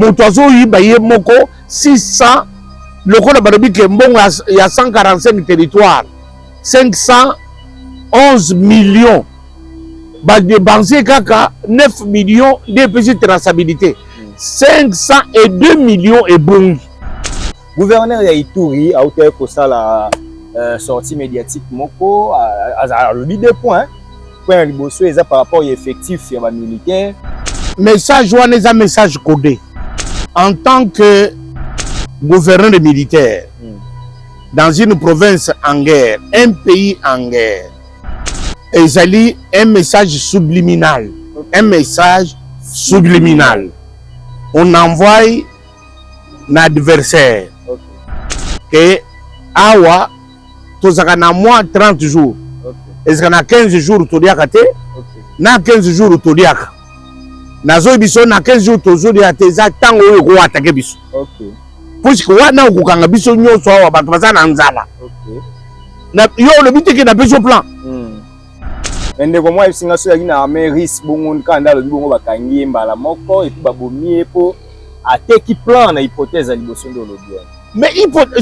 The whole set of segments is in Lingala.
moto azoyiba ye moko 600 lokola balobi ke mbongo ya 145 territoire 511 millions badépense kaka 9 millions d'epesi traçabilité 502 millions ebongi. Gouverneur ya Ituri a été kosala sortie médiatique moko alobi 2 points. Point liboso eza par rapport à effectif ya ba militaire. Message wana eza message codé. En tant que gouverneur militaire dans une province en guerre, un pays en guerre, ezali un message subliminal. Un message subliminal. On envoie l'adversaire que awa tozaka na mois 30 jours. Est-ce qu'on a 15 jours toliaka te? Na 15 jours toliaka. Nazo biso na 15 jours tozoliaka te za tango oyo ko atake biso. OK. Puisque wana okukanga biso nyonso awa bato baza na nzala. OK. Na yo le biteke na peso plan. Ende ko moi singa so yaki na Ameris bongo kanda lo bongo bakangi mbala moko et puis babomi po ateki plan na hypothèse liboso ndo lo bien. Mais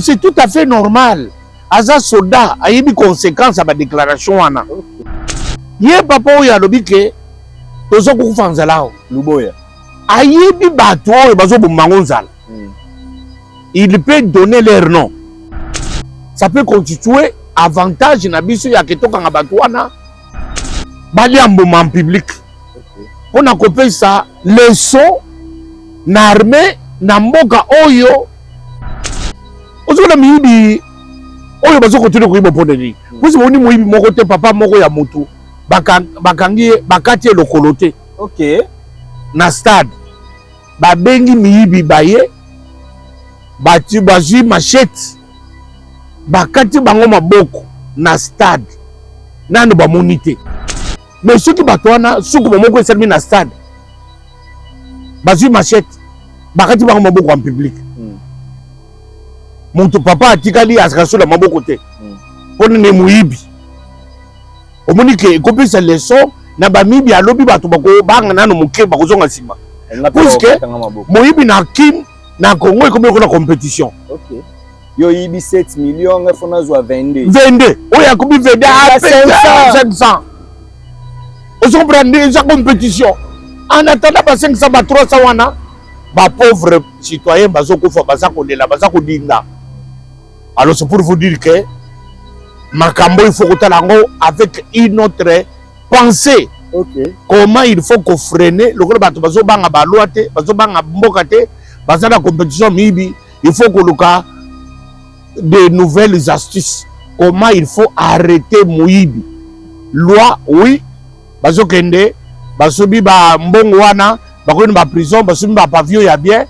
c'est tout à fait normal. Aza soda ayebi conséquence à ba déclaration wana. Ye papa oyo alobi ke tozo kufa nzala o Luboya. Ayebi bato oyo bazo bombango nzala. Il peut donner leur nom. Ça peut constituer avantage na biso ya ketoka nga bato wana bali amboma en public. On a coupé ça leçon na armée na mboka oyo ozola miyibi oyo bazo continuer koyiba pona ni kusi boni moyibi moko te papa moko ya moto bakangi bakati lokolo te. OK. Na stade babengi miyibi baye bati bazwi machette bakati bango maboko na stade nano bamoni te. Mais ceux qui batouana suku moko esalmi na stade bazwi machette bakati bango maboko en public. Moto papa atikali asakasola maboko te pona ne muyibi omoni ke ekopesa leçon na bamibi alobi bato bako banga nano moke bakozonga nsima puisque moyibi na kim na Congo ekomi kola compétition. OK. Yo yibi 7 millions ngefona zwa 22 oyo akomi 22 à 500 ozo prendre sa compétition en attendant ba 500 ba 300 wana ba pauvre citoyen bazo kufa baza kolela baza kodinga. Alors c'est pour vous dire que makambo il faut kotalango avec une autre pensée. OK. Comment il faut qu'on freine le bato bazo banga ba loi te bazo banga mboka te baza la compétition mibi il faut que luka de nouvelles astuces. Comment il faut arrêter moyibi loi oui bazo kende basobi ba mbongo wana bakoni ba prison basobi ba pavillon ya bien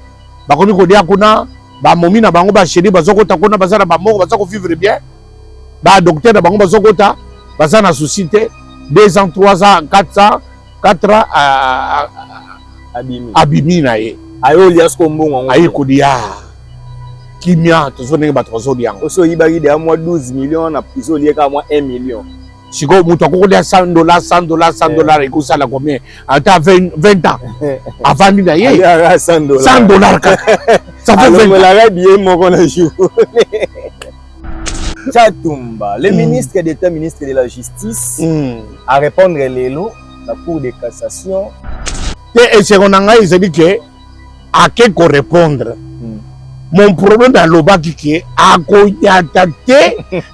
bakoni ko dia kuna ba momi na bango ba chéri bazo kota kuna baza na ba moko baza ko vivre bien ba docteur na bango bazo kota baza na société 2 ans 3 ans 4 ans abimi na ye ayo lias ko mbongo ayi ko dia kimia tozo ndenge bato bazo dia ngo oso yibaki de moi 12 millions na prison lieka moi 1 million. Siko mutu akokolia $100 ekosala combien ata 20 ans avant na ye $100 kaka ça fait 20 ans la bien moko na jour. Chatumba le ministre d'État ministre de la justice à répondre lelo la cour de cassation et c'est qu'on a dit que à quel qu'on répondre. Mon problème dans le bas qui est à koyate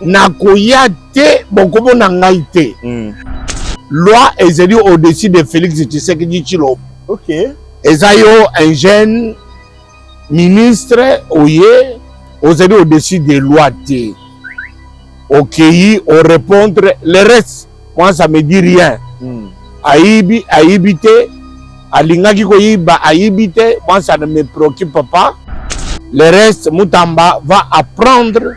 na koyate beaucoup na ngaite. Loi est élue au-dessus de Félix Tshisekedi Tshilombo. OK. Ezayo un jeune ministre oye osé au-dessus des lois té. OK, on répondre le reste moi ça me dit rien. Aibité alingaki koyiba aibité moi ça ne me préoccupe pas. Le reste, Moutamba va apprendre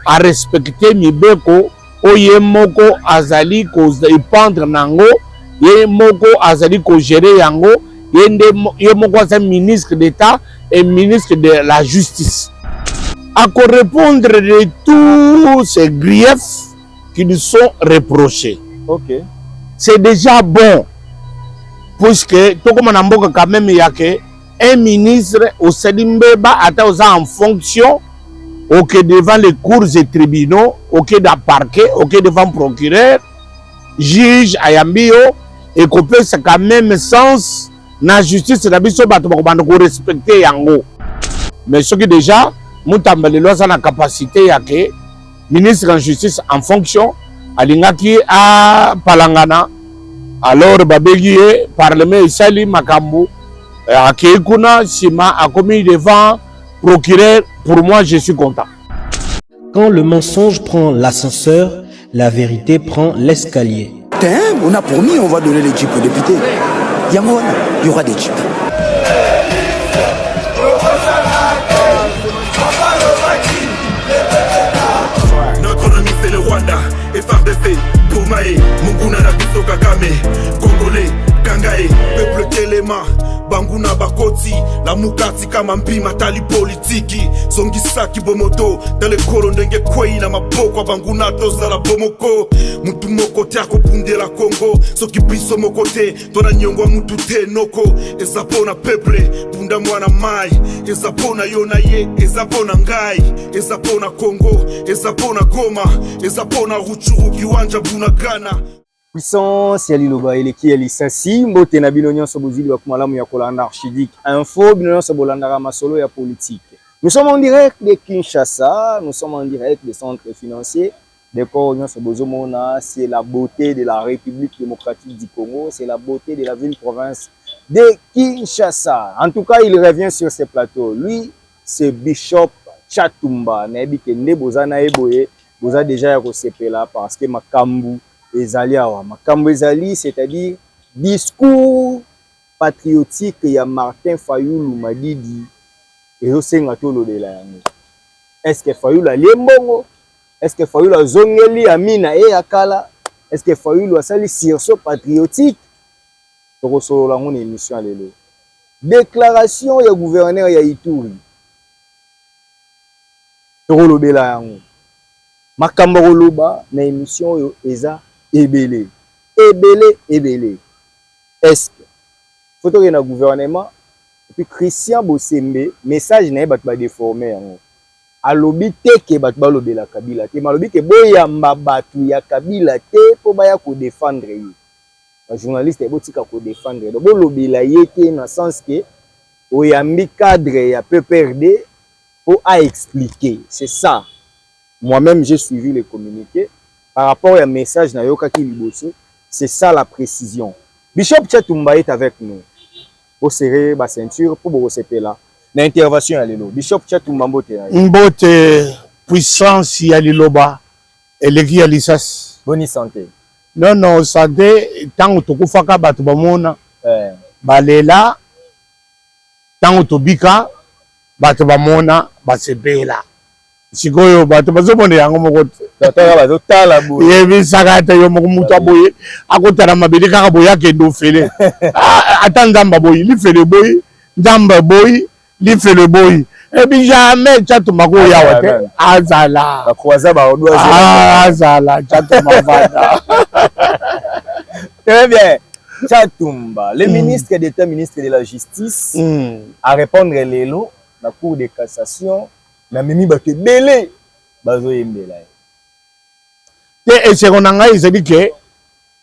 à respecter Mibeko, Oyemoko Azali ko ipandre nango, Yemoko Azali ko gérer yango, Yemoko Azali ministre d'État et ministre de la Justice. À répondre de tous ces griefs qui nous sont reprochés. OK. C'est déjà bon. Puisque, tout comme on a quand même, il y a que un ministre au Sédimbeba attend en fonction ok devant les cours et tribunaux, ok dans parquet, ok devant procureur, juge ayambio et qu'on peut c'est quand même sens na justice na biso bato bakobanda ko respecter yango. Mais ce qui déjà mutamba les lois na capacité ya que ministre en justice en fonction alingaki a palangana alors babegi parlement isali makambu akekuna sima a commis devant procureur. Pour moi, je suis content. Quand le mensonge prend l'ascenseur, la vérité prend l'escalier. On a promis, on va donner les jeeps aux députés. Il y aura des jeeps. Notre ennemi c'est le Rwanda, FRDC, Poumae, Munguna Nabiso Kagame, Congolais, Kangae, peuple Telema. Banguna bakoti la mukati kama mpima tali politiki songisaki bomoto dans le korondenge kwei na mapoko banguna toza la bomoko mutu moko tiako punde la Congo soki biso mokote tona nyongwa mutu te noko ezapona peuple punda mwana mai ezapona yona ye ezapona ngai ezapona Congo ezapona Goma ezapona Ruchuru kiwanja Bunagana. Puissance ya liloba eleki ya lisansi mbote na bino nyonso bozili bakumalamu ya kolanda Archidic Info bino nyonso bolandaka masolo ya politique. Nous sommes en direct de Kinshasa, nous sommes en direct des centres financiers. D'accord, nyonso bozomona, c'est la beauté de la République démocratique du Congo, c'est la beauté de la ville-province de Kinshasa. En tout cas, il revient sur ces plateaux. Lui, c'est Bishop Chatumba. Nayebi kende boza na eboye, boza déjà ya kosepela parce que makambu ezali awa makambo ezali, c'est-à-dire discours patriotique ya Martin Fayulu Madidi ezosenga tolobela yango. Est-ce que Fayulu alie mbongo? Est-ce que Fayulu azongeli amina e yakala? Est-ce que Fayulu asali sursaut patriotique? Tokosolola ngo na émission ya lelo. Déclaration ya gouverneur ya Ituri tokolobela yango. Makambo koloba na émission oyo eza ebele. Est-ce que faut que na gouvernement et puis Christian Bosembe message na bat ba déformer yango. Alobi te ke bat ba lobela Kabila te, malobi ke boyamba batu ya Kabila te po baya ko défendre ye. Les journalistes botika ko défendre. Donc lobela ye te na sens que oyambi cadre ya PPRD pour à expliquer. C'est ça. Moi-même, j'ai suivi les communiqués. Par rapport à un message na Yokaki Liboso, c'est ça la précision. Bishop Chatumba est avec nous. Pour serrer ma ceinture, pour vous recevoir là. L'intervention à l'élo. Bishop Chatumba mbote. Mbote puissance ya liloba. Eleki ya lisas. Bonne santé. Non, santé. Tant que tu faka batu bamona. Balela. Tant que bika batu bamona basebela. Sikoyo bato bazomone yango moko tataka bazotala boye yebi sakata yo moko mutu aboye akotala mabele kaka boya kendo fele ata nzamba boye li fele boye nzamba boye li fele boye ebi jamais Chatumba ko yawa te azala akwaza ba odwa azala Chatumba vada. Très bien. Chatumba, le ministre d'État, ministre de la Justice, à répondre lelo la Cour de cassation. Na mimi bato belé bazo yembela et c'est qu'on a dit que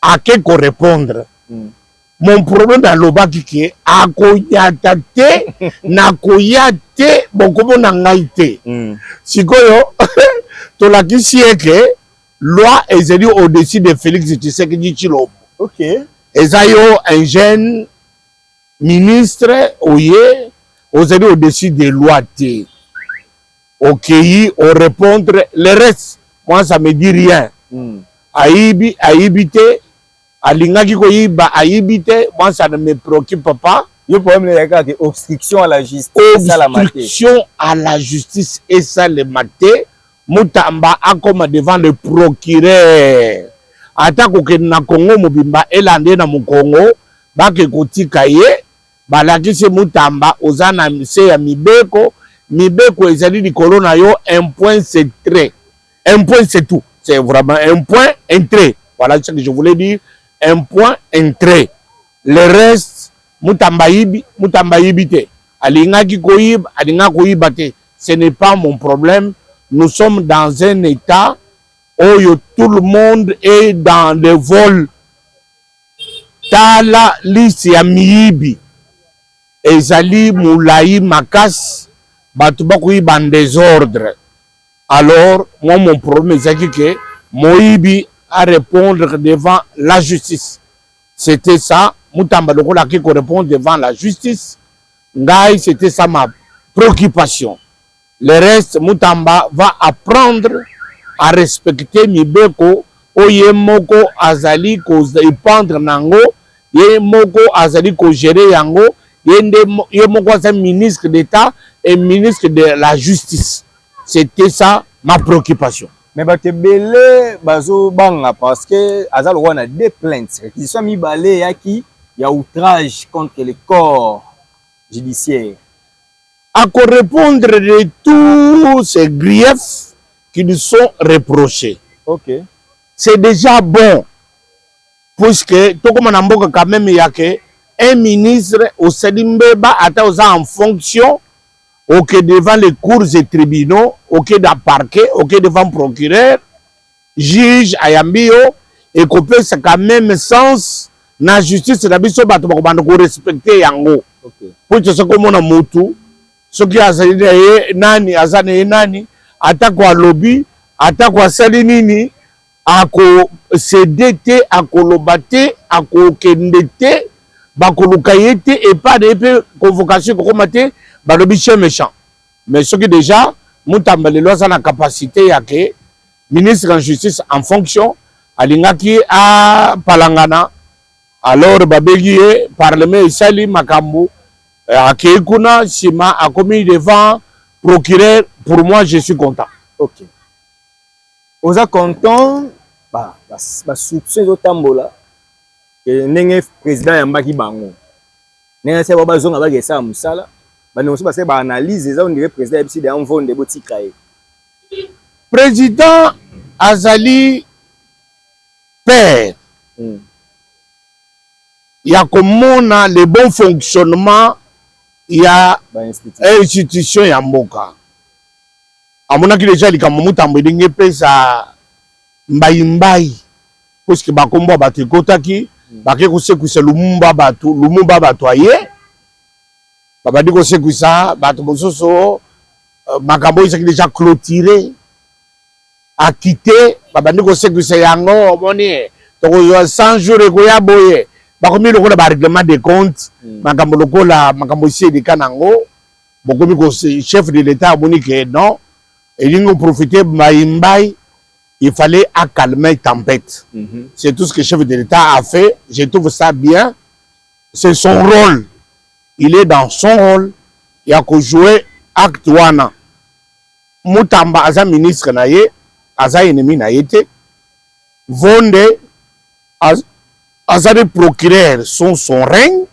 à qui qu'on répondre mon problème dans le bas qui est à koyate na koyate beaucoup nangaite si koyo to la qui c'est que loi est élue au-dessus de Félix Tshisekedi Tshilombo. OK et ça yo un jeune ministre oye aujourd'hui au-dessus des lois t OK, on répondre le reste moi ça me dit rien. Aibite alingaki ko yiba aibite moi ça ne me préoccupe pas. Le problème c'est que obstruction à la justice obstruction à la justice et ça le maté mutamba akoma devant le procureur atako ke na Congo mobimba elande na Congo bake kotika ye balaki se mutamba ozana se ya mibeko mibeko ezali likolo na yo un point c'est trait. Un point c'est tout. C'est vraiment un point, un trait. Voilà ce que je voulais dire. Un point, un trait. Le reste, mutamba yibite. alingaki koyiba alinga koyiba te. Ce n'est pas mon problème. Nous sommes dans un état où tout le monde est dans le vol. Tala liste ya miyibi ezali moulayi makasi bato bakoyiba en désordre. Alors moi mon problème c'est que moyibi à répondre devant la justice. C'était ça. Mutamba lokola ki ko répondre devant la justice. Ngai, c'était ça ma préoccupation. Le reste, Mutamba va apprendre à respecter Mibeko. Oye moko azali ko ipandre nango, ye moko azali ko gérer yango, ye moko azali ministre d'État et ministre de la Justice. C'était ça ma préoccupation. Mais batebele bazo banga parce que azal wana des plaintes qui sont mis balé yaki ya outrage contre le corps judiciaire. À répondre de tous ces griefs qui nous sont reprochés. OK. C'est déjà bon. Puisque tout comme on a quand même il y a un ministre au Sedimbeba en fonction OK devant les cours et tribunaux, OK dans parquet, OK devant procureur, juge ayambio et qu'on peut c'est quand même sens na justice na biso bato bakobanda ko respecter yango. OK. Pour ce comme on a mutu ce qui a nani azane nani attaque wa lobby attaque wa salinini ako cédete ako lobate ako kendete bakolukayete et pas de convocation ko komate balobi chien méchant. Mais ce qui déjà Mutamba le loi na capacité ya que ministre en justice en fonction alingaki a palangana alors babegi parlement isali makambo Akekuna, Sima a commis devant procureur. Pour moi, je suis content. OK. Vous êtes content, soupçon de tambola. Que n'est président Yambaki Bango. N'est pas besoin d'avoir ça à Moussala. Nous aussi parce que analyse les on dirait président ici de envoi de boutiques. Président Azali père. Il y a comme on a le bon fonctionnement. Il y a institution ya mboka. Amona ki déjà likambo mutambo ndenge pesa mbayi parce que bakombo bato ekotaki bake kosekuisa lumumba bato aye babadi kosekuisa bato mosusu makambo ezaki déjà clôturé akite babandi kosekuisa yango omoni tokozwa 100 jours ekoya boye bakomi lokola ba règlement de compte makambo lokola makambo isi de kanango bokomi ko chef de l'état aboni que non et il profiter maimbai il fallait accalmer tempête. C'est tout ce que le chef de l'état a fait. Je trouve ça bien. C'est son rôle. Il est dans son rôle. Il a qu'à jouer acte wana. Mutamba aza ministre naye, aza ennemi naye te. Vonde aza des procureurs sont son règne.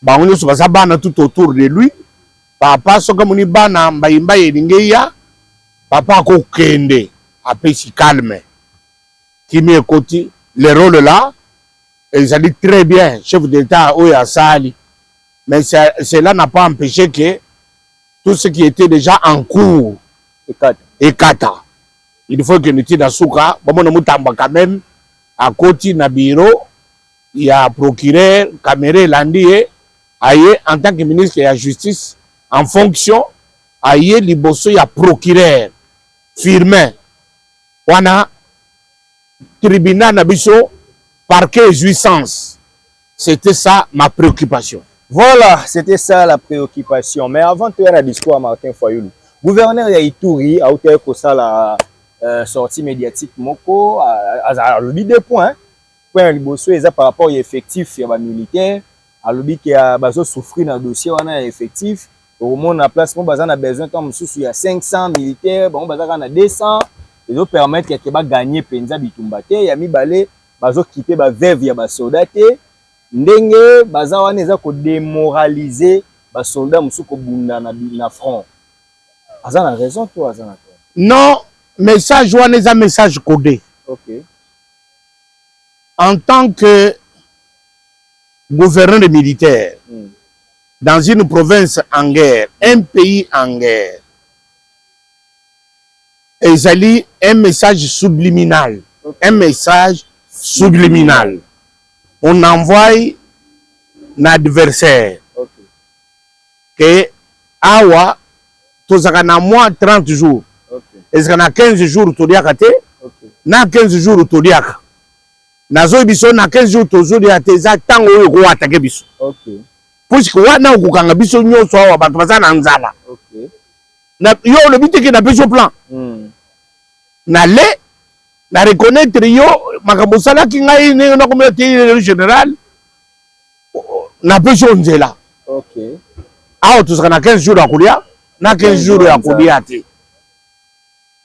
Bango so baza bana tout autour de lui. Papa soka muni bana mbaimba yelingeya. Papa ko kende apesi calme. Kimi ekoti le rôle là, ils ont dit très bien chef d'État Oya Sali. Mais cela n'a pas empêché que tout ce qui était déjà en cours ekata. Il faut que nous tire dans souka, bon on mutamba quand même à côté na bureau, il y a procureur Caméré Landie aye en tant que ministre de la justice en fonction aye liboso ya procureur firme wana tribunal nabiso parquet jouissance. C'était ça ma préoccupation. Voilà, c'était ça la préoccupation. Mais avant de faire un discours à Martin Fayoulou, gouverneur ya Ituri a été pour ça la sortie médiatique moko à lobby deux points. Point liboso eza par rapport à effectif ya ba militaire, à lobby qui a bazo souffrir dans dossier wana effectif. Au monde en place, on a besoin comme sous il y a 500 militaires, bon bazaka na 200, ils vont permettre que ba gagner penza bitumbate, ya mi balé bazo quitter ba veuve ya ba soldat te, ndenge baza wana eza ko démoraliser ba soldat musuko bunda na front. Azana raison toi azana toi. Non, message wana eza message codé. OK. En tant que gouverneur militaire, dans une province en guerre, un pays en guerre, ezali un message subliminal. Un message subliminal. On envoie un adversaire que awa tozaka na mois 30 jours. Est-ce que na 15 jours toliaka te? Na 15 jours toliaka. Nazo biso na 15 jours tozolia te za tango oyo ko atake biso. Puisque wana okukanga biso nyonso awa bantu baza na nzala. Na yo le biteke na biso plan. Na le na reconnaître yo makambo sala ki ngai ne na communauté générale na biso nzela. Awa tozaka na 15 jours akolia na 15 jours akolia te.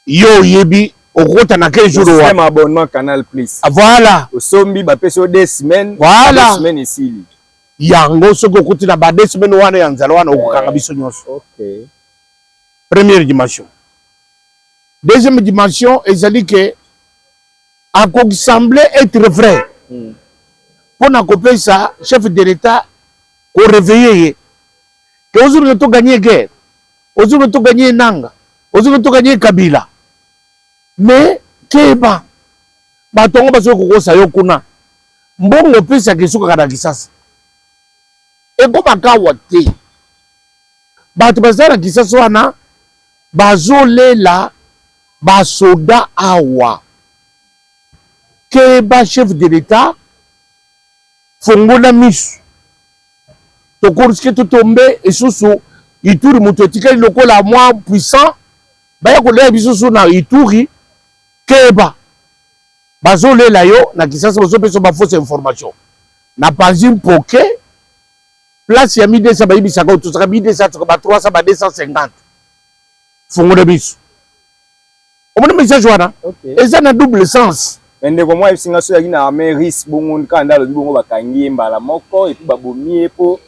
Yo yebi okota na 15 jours wa système abonnement Canal Plus. Voilà. Osombi ba peso 2 semaines. Voilà. 2 semaines ici. Yango soko okoti na ba 2 semaines wana ya nzala wana okukanga biso nyonso. Première dimension. Deuxième dimension, ezali que a semblait être vrai. Pour n'accomplir ça, chef de l'État, qu'on réveille. Que aujourd'hui nous gagné guerre, aujourd'hui nous gagné Nanga, aujourd'hui nous gagné Kabila. Mais keba, batongo baso koko sayo kuna, mbongo pesa kesuka kada kisasa. Eko makawa te. Batu bazara kisasa wana, bazolela basoda awa. Keba chef de l'État, fongola misu. Tokoriske to tombe et sous ituri muto tikali lokola moins puissant baya ko le biso na ituri keba bazole la yo na kisasa bazo peso ba fausse information na panzi poke place ya 1200 ba ibisa ko to saka 1200 ba 300 ba 250 fongola biso o mona message wana et ça na double sens. Ende ko moi singa so ya na Ameris bongo kanda lo bongo bakangi mbala moko et puis babomie po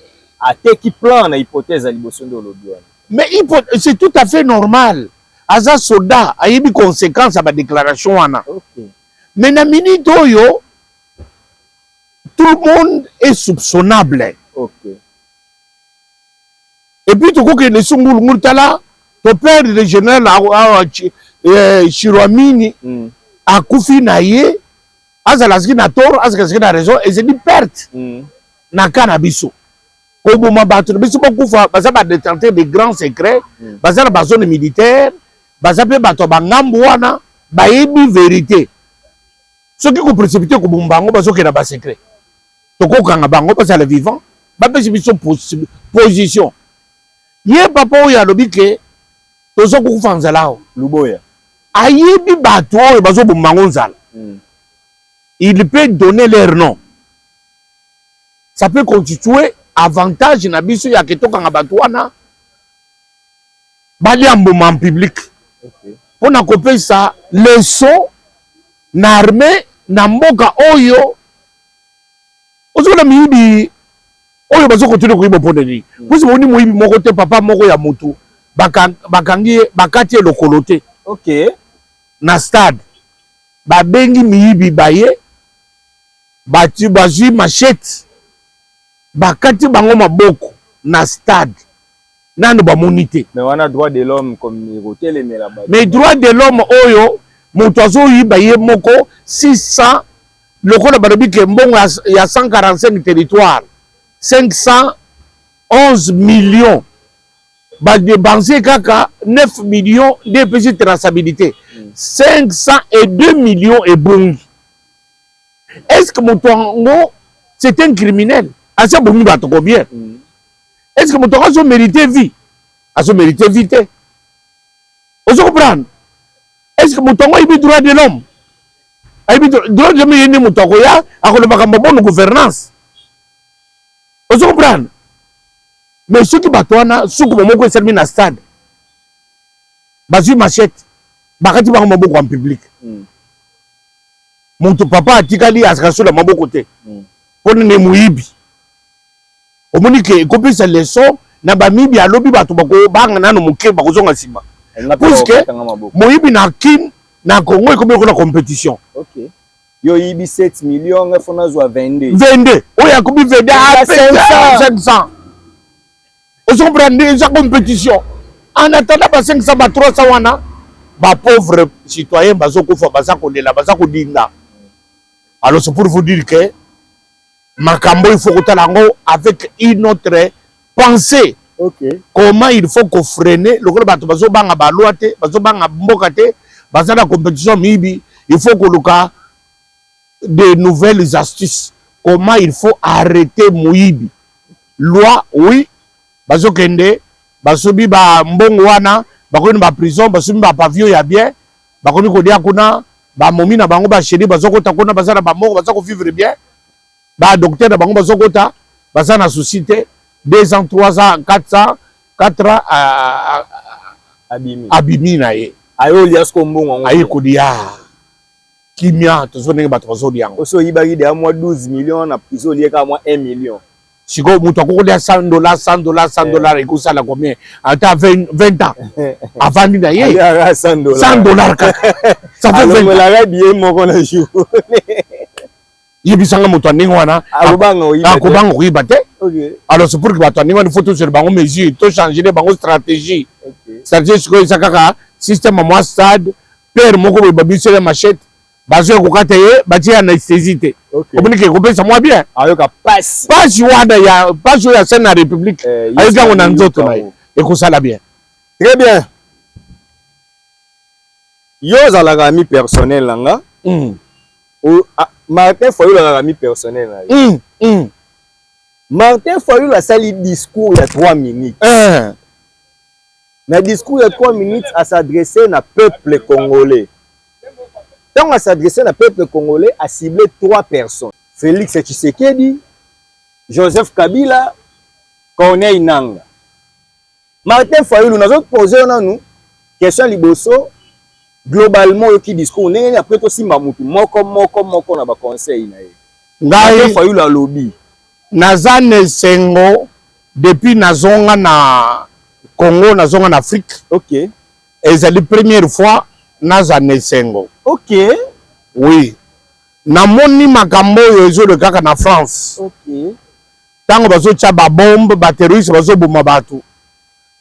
ate qui plan na hypothèse à liboso de l'Obion. Mais c'est tout à fait normal. Aza soda a eu des conséquences à ma déclaration. Mais na minute oyo, tout le monde est soupçonnable. Et puis tu crois que les Sungul Murtala, ton père le général Chirouamini a koufi na ye, azalaski na tort, azalaski na raison, et c'est une perte na cannabis. Comme ma battu, mais c'est beaucoup de ba détenteur de grands secrets, bazana ba zone militaire, bazape bato bangambwana, ba yebi vérité. Ce qui ko précipité ko bumbango bazo ke na ba secret. To ko kanga bango parce le vivant, ba précipité position. Ye papa oya lobi ke tozo ko fanzalao Luboya. Ayebi bato oyo bazo bumbango nzala. Il peut donner leur nom. Ça peut constituer avantage na biso ya ketoka nga batwana bali amboma en public pour na kopé ça leçon na armée na mboka oyo ozola mibi oyo bazo continuer ko ibopodeli pusi boni moyibi moko te papa moko ya mutu bakangi bakati lokolote na stade babengi miyibi baye bati bazui machette bakati bango maboko na stade nando ba monité. Mais on a droit de l'homme comme hôtel et là-bas. Mais droit de l'homme oyo motozo yiba ye moko 600 lokola barobi ke mbongo ya 145 territoires 511 millions ba dépenser kaka 9 millions de petite traçabilité 502 millions et bon. Est-ce que motongo c'est un criminel? Asa bomi bato combien? Est-ce que mon tour a mérité vie? A mérité vie? Vous comprenez? Est-ce que mon tour a eu droit de l'homme? A eu droit de l'homme? Il y a mon tour a bonne gouvernance. Vous comprenez? Mais ceux qui battent, ceux qui vont servir dans le stade, basu machette, bakati ba maboko en public. Mon papa a tikali asraso la maboko côté. Pour ne mouibi. Au monique, copie cette leçon, n'a pas mis bien lobby bateau bang na no muke bakozonga sima. Puisque moyibi na kin na Congo comme la compétition. Yo yibi 7 millions, il faut na zo 22. 22. Oya kobi 22 à 500. Ils ont pris sa compétition. En attendant, 500, 300 wana, ba pauvres citoyens, bazokoufa, bazakolela, bazakodinga. Alors c'est pour vous dire que Makambo, il faut que avec une autre pensée. Okay. Comment il faut qu'on freine le gros bateau bazobanga baluate, bazobanga mbokate, bazana compétition mibi, il faut qu'on ait de nouvelles astuces. Comment il faut arrêter Mouibi. Loi, oui, bazokende, basobi ba mbongo wana, bakoni ba prison, basobi ba pavillon ya bien, bakoni kodia kuna, ba momi na bango ba chéri, bazokota kuna, bazana ba mort, bazako vivre bien, ba docteur na bango bazokota, bazana société, 2 ans, 3 ans, 4 ans, 4 ans, abimi na ye. Ayo lias kombongo. Aye kodia. Kimia, tozo nenge bato bazo diango. Oso ibagi de à moi 12 millions, na prison lié qu'à moi 1 million. Si go muto ko kodia $100, $100, et ça la combien? Attends 20 ans. Avant ni na ye. $100. $100. Ça fait 20 ans. La bien mon qu'on a joué. Yebisanga muto ndenge wana. Akobanga oyibate. OK. Alors c'est pour que bato ndenge wana faut tout sur bango mesure, to changer les bango stratégie. OK. C'est-à-dire que ça kaka système moi stade, père moko babi sur la machette. Bazo kokata ye, bati anesthésie. OK. Oboni ke kopesa moi bien. Ayoka passe. Pas wana ya pas ya scène na République. Ayoka on nzoto na ye. Et ko sala bien. Très bien. Yo zalaka ami personnel langa. Martin Fayulu a ami personnel na. Martin Fayulu a sali discours il y a 3 minutes. Na discours il y a 3 minutes à s'adresser na peuple congolais. Quand on s'adresser na peuple congolais a ciblé 3 personnes. Félix Tshisekedi, Joseph Kabila, Corneille Nangaa. Martin Fayulu nous a posé nous question liboso globalement qui discours n'est après tout si mamutu moko na ba conseil na ye. Martin Fayulu a lobby. Nazane sengo depuis nazonga na Congo, nazonga na Afrique. OK. Et c'est la première fois nazane sengo. OK. Oui. Namoni makambo yozo le kaka na France. OK. Tango bazo tia ba bombe, ba terroriste bazo boma batu.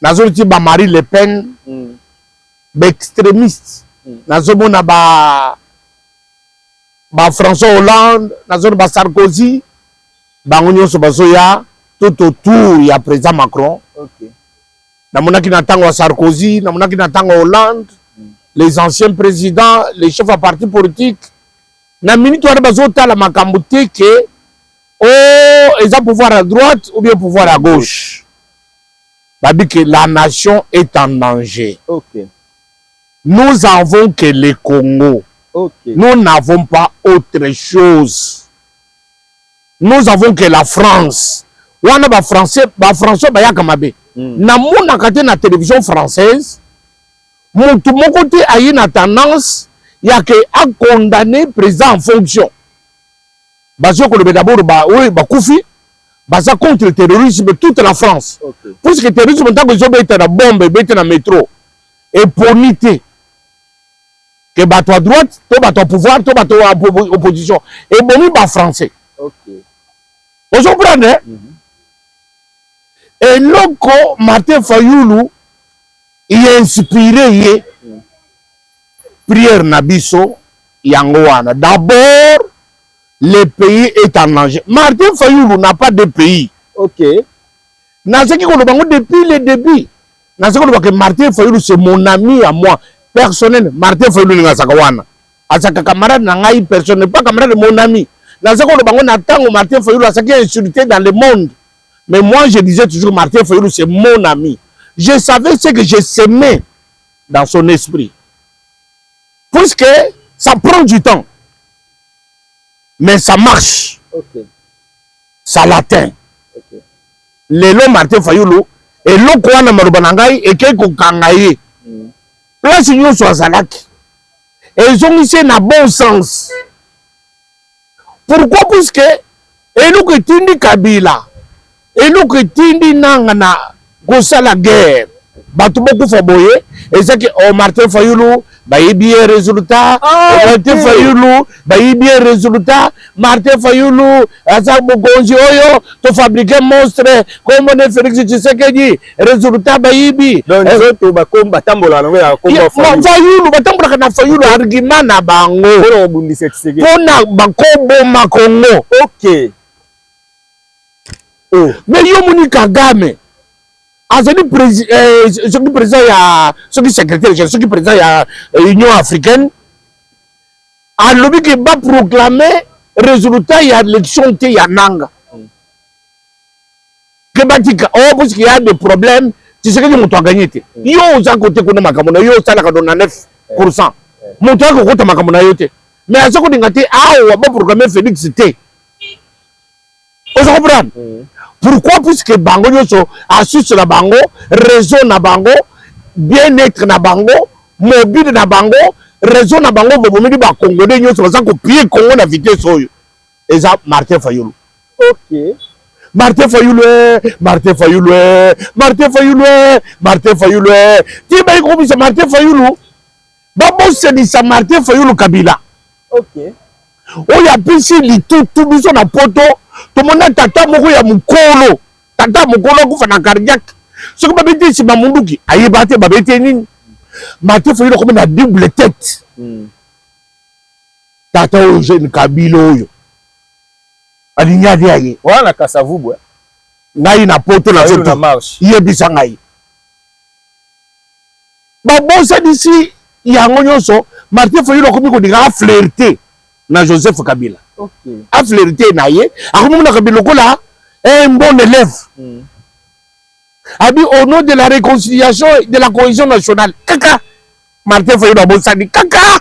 Nazo ti ba Marie Le Pen. Ba extrémiste. Nazo mona ba François Hollande, nazo ba Sarkozy. Bango nyonso bazo ya tout autour ya président Macron. OK. Namona ki na tango Sarkozy, namona ki na tango Hollande. Les anciens présidents, les chefs à parti politique. Na minute wana bazo tala makambo te ke ils ont pouvoir à droite ou bien pouvoir à gauche. Babi que la nation est en danger. OK. Nous avons que le Congo. OK. Nous n'avons pas autre chose. Nous avons que la France. Wana ba français ba yakamabe. Na mona kate na télévision française. Mutu moko te ayi na tendance ya que a condamné président en fonction. Bazo ko le d'abord ba koufi. Baza contre le terrorisme toute la France. Okay. Parce que le terrorisme tant que ils ont été la bombe, bête na métro. Et ponité. Que bato à droite, to bato au pouvoir, to bato à opposition. Et boni ba français. OK. Vous comprenez? Et loco Martin Fayulu il a inspiré prière nabiso yangoana. D'abord le pays est en danger. Martin Fayulu n'a pas de pays. OK. Depuis le début. Que Martin Fayulu c'est mon ami à moi. Personnel. Martin Fayulu n'a pas camarade nangai personnel. Pas camarade de mon ami. Martin Fayulu a insulté dans le monde. Mais moi je disais toujours Martin Fayulu c'est mon ami. Je savais ce que je semais dans son esprit. Puisque ça prend du temps. Mais ça marche. OK. Ça l'atteint. OK. Lelo Martin Fayulu et loko wana marubanangai et keko kangaye. Place nyo so azalaki. Et ils ont mis na bon sens. Pourquoi? Puisque eloko tindi Kabila. Eloko tindi nanga na kosala guerre. bato bokufa boye ezaki Martin Fayulu bayibi ye résultat Martin Fayulu bayibi ye résultat Martin Fayulu aza bokonzi oyo to fabriquer monstre comme on Félix Tshisekedi résultat bayibi donc to bakomba tambola no ya komba Fayulu batambola na Fayulu argument na bango pour bundisa Tshisekedi pona bakombo makongo. OK. Mais yo moni Kagame azali président ya secrétaire général président ya Union africaine alobi ke ba proclamer résultat ya élection te ya nanga ke batika parce qu'il y a des problèmes tu sais que moto a gagné te yo oza côté kuna makambo na yo sala ka 9% moto a ko makambo na yo te mais azako dinga te awa ba proclamer Félix te oza comprendre. Pourquoi? Puisque bango nyoso assus na bango, réseau na bango, bien-être na bango, mobile na bango, réseau na bango bomomidi ba congolais nyoso baza ko pied Congo na vitesse oyo. Eza Martin Fayulu. OK. Martin Fayulu, Martin Fayulu, Martin Fayulu, Martin Fayulu. Ti ba ko bisa Martin Fayulu. Ba bosse di sa Martin Fayulu Kabila. OK. Oya pisi litutu biso na poto. Tout le monde tata moko ya mukolo tata mukolo kufa na cardiaque soko babete si bamunduki ayebate babete nini Martin Fayulu comme na double tête tata oyo jeune Kabila oyo alinyadi aye wana kasavubu ngai na poto na zoto marche yebisa ngai babosa d'ici yango nyonso Martin Fayulu comme ko dinga flirter na Joseph Kabila. OK. A flirté na ye, a comme on a Kabila un bon élève. A dit au nom de la réconciliation et de la cohésion nationale. Kaka. Martin Fayulu a bossé dit kaka.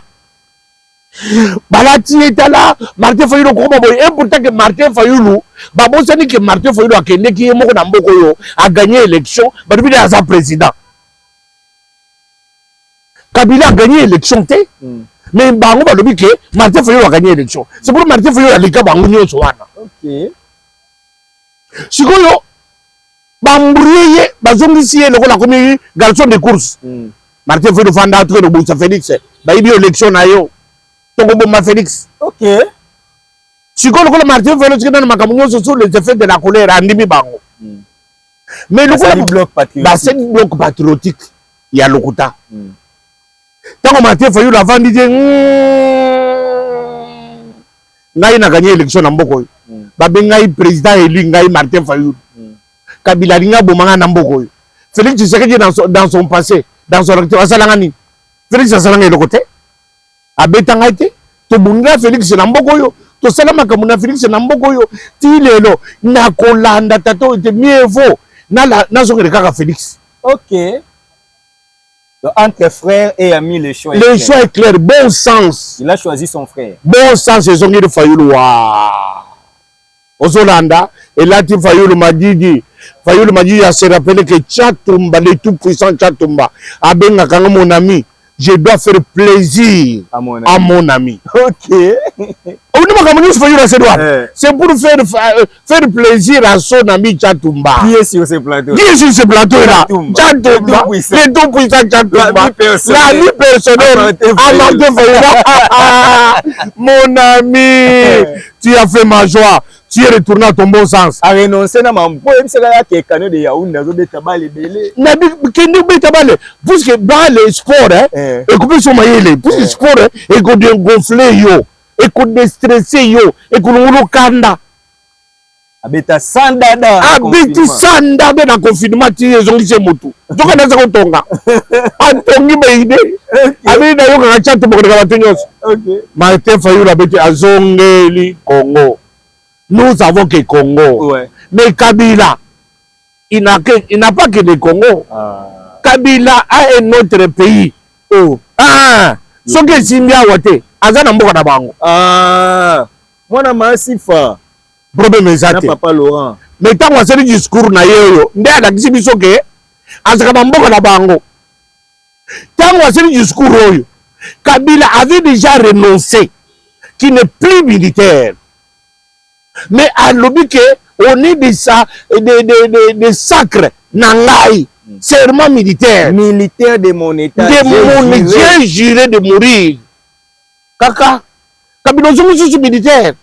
Balati est là, Martin Fayulu comme et pourtant que Martin Fayulu, babosa dit que Martin Fayulu a kende qui est moko na mboko yo a gagné l'élection, ba depuis à président. Kabila a gagné l'élection té. Mais bango ba lobi ke Martin Fayulu a gagné l'élection. C'est pour Martin Fayulu a lika bango nyonso wana. OK. Sikoyo bambrouiller bazongisi ye lokola komi garçon de course. Martin Fayulu fanda entre le Boussa Félix. Ba ibi élection na yo. Tongo bomba Félix. OK. Sikoyo lokola Martin Fayulu tikana na makambo nyonso sur les effets de la colère andimi bango. Mais lokola bloc patriotique. Ba c'est bloc patriotique ya lokuta. Tant Martin Fayulu a vendu ngai na gagné élection na mboko. Ba bengai président élu ngai Martin Fayulu. Kabila linga bomanga na mboko. Félix Tshisekedi dans son passé, dans son activité asalangani. Félix asalanga le côté. Abetanga été to bunga Félix na mboko yo. To salama kamuna Félix na mboko yo. Ti lelo na kolanda tato était mieux vaut na zo kaka Félix. OK. Donc, entre frères et amis, le choix est clair. Bon sens. Il a choisi son frère. Bon sens, c'est son Fayulu. Ozolanda, et là, Fayulu m'a dit, il se rappelé que Tchatumba, le tout puissant Tchatumba, a bien mon ami, je dois faire plaisir à mon ami. OK. C'est pour faire plaisir à son ami Tchatumba. Qui est sur ce plateau? Qui est sur ce plateau-là? Tchatumba, le tout puissant Tchatumba. La vie personnelle. Mon ami, tu as fait ma joie. Tu es retourné à ton bon sens. A renoncer à mon point, c'est là que Kano de Yaoundé a des tabales belé. Nabi Kendo Betabale, puisque dans le sport, et que sur maïle, puisque le sport, et qu'on gonfler yo, et qu'on déstresser yo, et qu'on nous kanda. Abeta sandada. Abeti sandada dans confinement, tu es zongi motu. Tu connais ça qu'on tonga. Antongi baïde. Abi na yo quand chante pour les gars. OK. Martin Fayulu abeti azongeli Congo. Nous avons que Congo. Ouais. Mais Kabila, il n'a pas que le Congo. Kabila a un autre pays. Oh. Ce que Zimbia Wate, Azana Mboka Bango. Moi, Massifa. Problème est Papa Laurent. Mais tant que c'est discours na yo, ndé la kibiso ke Azana Mboka Bango. Tant que c'est discours yo, Kabila avait déjà renoncé, qui n'est plus militaire. Mais à l'objet on est des sacres nangai Serment militaire. Militaire de mon état. J'ai juré de mourir. Kaka. Kabila zongo sous militaire.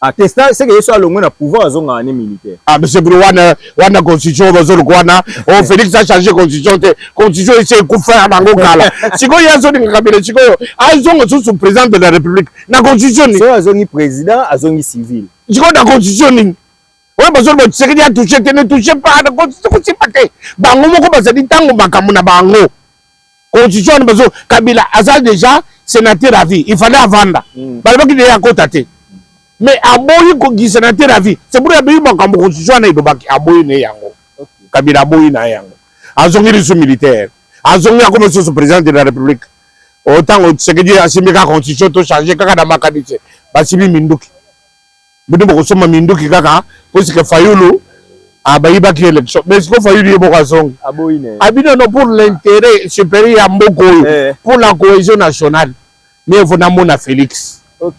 Attestant, c'est que soit le pouvoir zongo année militaire. Ah, mais c'est pour wana constitution bazolo wana. Oh, Félix a changé constitution. Constitution ici kufa na ngokala. Siko ya zoni Kabila siko. Ah, zongo sous président de la République. Na constitution ni. C'est azongi président, azongi civil. Siko na constitution ni. Ouais, bazolo ba tseki a touché, te ne touchez pas na constitution ko sipate. Bango moko bazali tango makamu na bango. Constitution ni bazolo Kabila azal déjà sénateur à vie. Il fallait avanda. Balba ki de ya kota te. Mais aboyi ko gi sénateur à vie. C'est pour abiri makambo constitution na idobaki aboyi ne yango. Kabila aboyi na yango. Azongi risu militaire. Azongi comme ce président de la République. Autant ce que dit asimika constitution to changer kaka na makadite. Basibi minduki. Budu boko soma minduki kaka parce que Fayulu abayiba ki élection. Mais ce que Fayulu yebo azongi. Aboyi ne. Abino no pour l'intérêt supérieur ya mboko pour la cohésion nationale. Mais il faut na Félix. OK.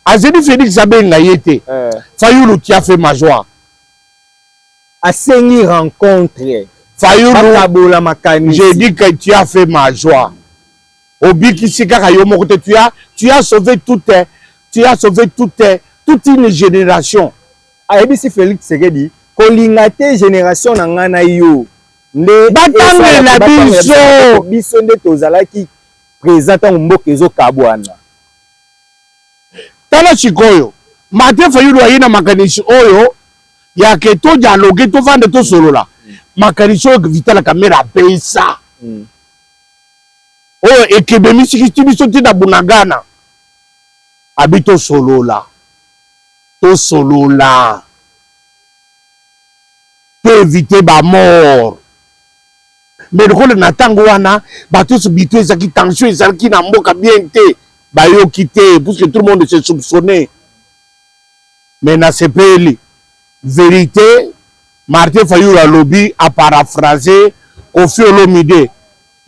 Azeli Félix abenga yete. Fayulu qui a fait ma joie. A sengi rencontre. Fayulu j'ai dit que tu as fait ma joie. Obiki Sikaka Yomokote, tu as sauvé toute une génération. Aebisi Félix Sekedi, kolingate génération na ngana yo. Nde batange la biso. Biso nde tozalaki présentant mboka ezo kabwana. Tala chikoyo. Mate Fayulu ayina makanisi oyo ya ke to dialogue to vande to solola. Makanisi oyo vitala kamera pesa. Oyo ekebe misikiti biso tina bunagana. Abito solola. To solola. To éviter ba mort. Mais le rôle natango wana bato so bito ezaki tension ezaki na mboka bien te. Bayo quitté parce que tout le monde se soupçonnait. Mais na sepeli vérité Martin Fayulu a lobby a paraphrasé Kofi Olomide.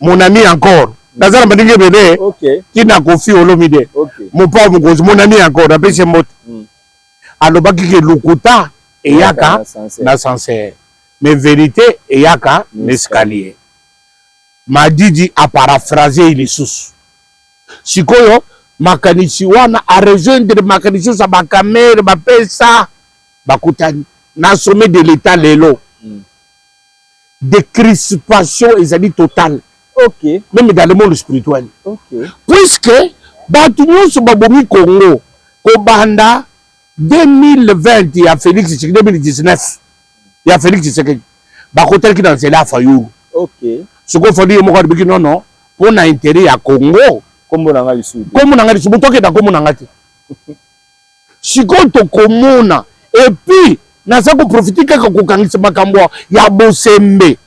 Mon ami encore. Dazala madinge bébé. OK. Qui n'a Kofi Olomide. Mon pauvre mon ami encore après c'est mot. Alobaki ke lokuta et yaka na sincère. Mais vérité et yaka l'escalier. Madidi a paraphrasé il est sous. Sikoyo makanisi wana a rejoindre makanisi sa ba caméra ba pesa bakutani na sommet de l'état lelo. Des crispations ezali totale. OK. Même dans le monde spirituel. OK. Puisque batu nyonso babomi Congo ko banda 2020 ya Félix Tshisekedi 2019 ya Félix Tshisekedi bakotelaki dans cela Fayulu. OK. Ce qu'on fait dire moi biki non pour na intérêt ya Congo kombo na ngali sudi. Kombo na ngali sudi toke da kombo na ngati. Sikoto komona et puis na za ko profiter kaka ko kangisa makambo ya Bosembe.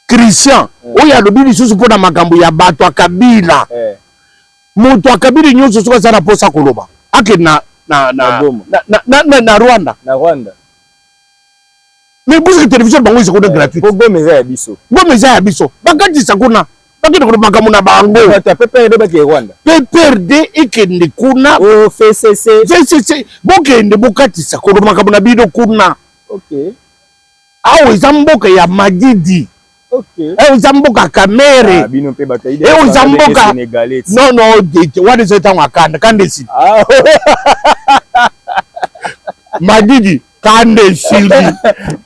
Christian oya lobi lisusu pour na makambo ya bato akabila. Moto akabili nyonso soka za na posa koloba. Ake na Rwanda. Na Rwanda. Mais pour que télévision bango ils sont gratuits. Pour bomeza ya biso. Bomeza ya biso. Bakati sakuna. Bakati ko makambo na bango. Bata PPRD ba ke Rwanda. PPRD ekende kuna. Oh FCC. FCC bokende bokati sakuna makambo na bido kuna. OK. Awo izamboka ya Madidi. OK. Izamboka Kamere. Bino pe bata ide. Izamboka Sénégalais. Non what is it wakanda kandesi. Madidi kande sili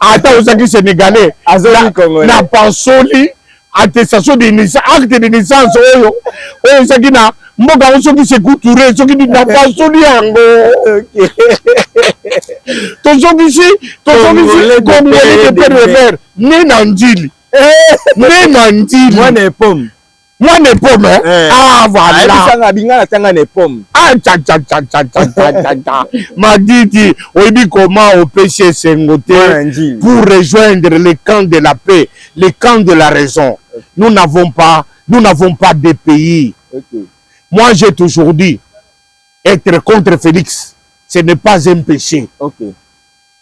ata osaki sénégalais azoli congolais na pansoli attestation de naissance acte de naissance oyo osaki na mboka osoki se couture soki na pansoli yango. OK. Tozoki si congolais de père de mère né na njili moi ne pomme ah voilà binga tanga ne pomme ah cha Madidi oyebi comment au péché sengote pour rejoindre le camp de la paix, le camp de la raison. Nous n'avons pas de pays. Moi j'ai toujours dit être contre Félix ce n'est pas un péché.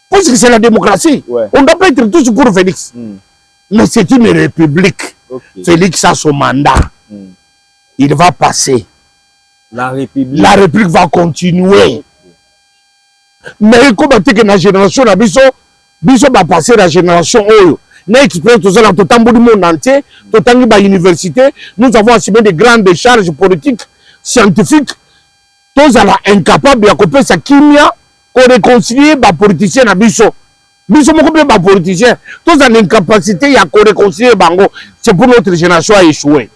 Parce que c'est la démocratie. On ne doit pas être tous pour Félix. Mais c'est une république. Félix a son mandat. Il va passer. La république va continuer. Mais comme tu es la génération, biso va passer la génération. na expérience tozala totambo du monde entier totangi ba université nous avons assumé de grandes charges politiques scientifiques tozala incapable ya kopesa kimia ko réconcilier ba politicien na biso moko pe ba politicien tozala incapacité ya ko réconcilier bango. C'est pour notre génération à échouer.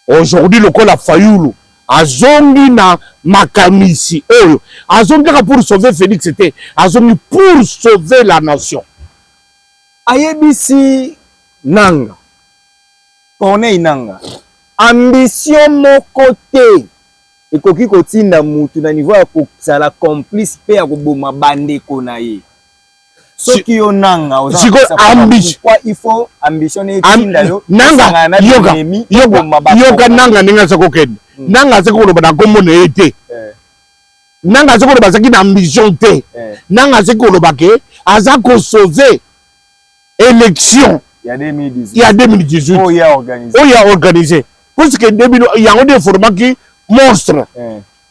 Aujourd'hui le Kola Fayulu azongi na makamisi oyo azongi pour sauver Félix, c'était azongi pour sauver la nation. Ayebisi nanga Corneille Nanga ambition moko te ekoki kotinda mutu na niveau ya kozala complice pe ya koboma bandeko na ye. Soki yo nanga pourquoi il faut ambition etinda yo nanga yoka nanga ninga sakokende nanga sakolo bana kombo na ete nanga sakolo basaki na ambition te nanga sakolo bake aza ko sauver élection il y a 2018 oh il a organisé parce que début il y a des formats qui monstre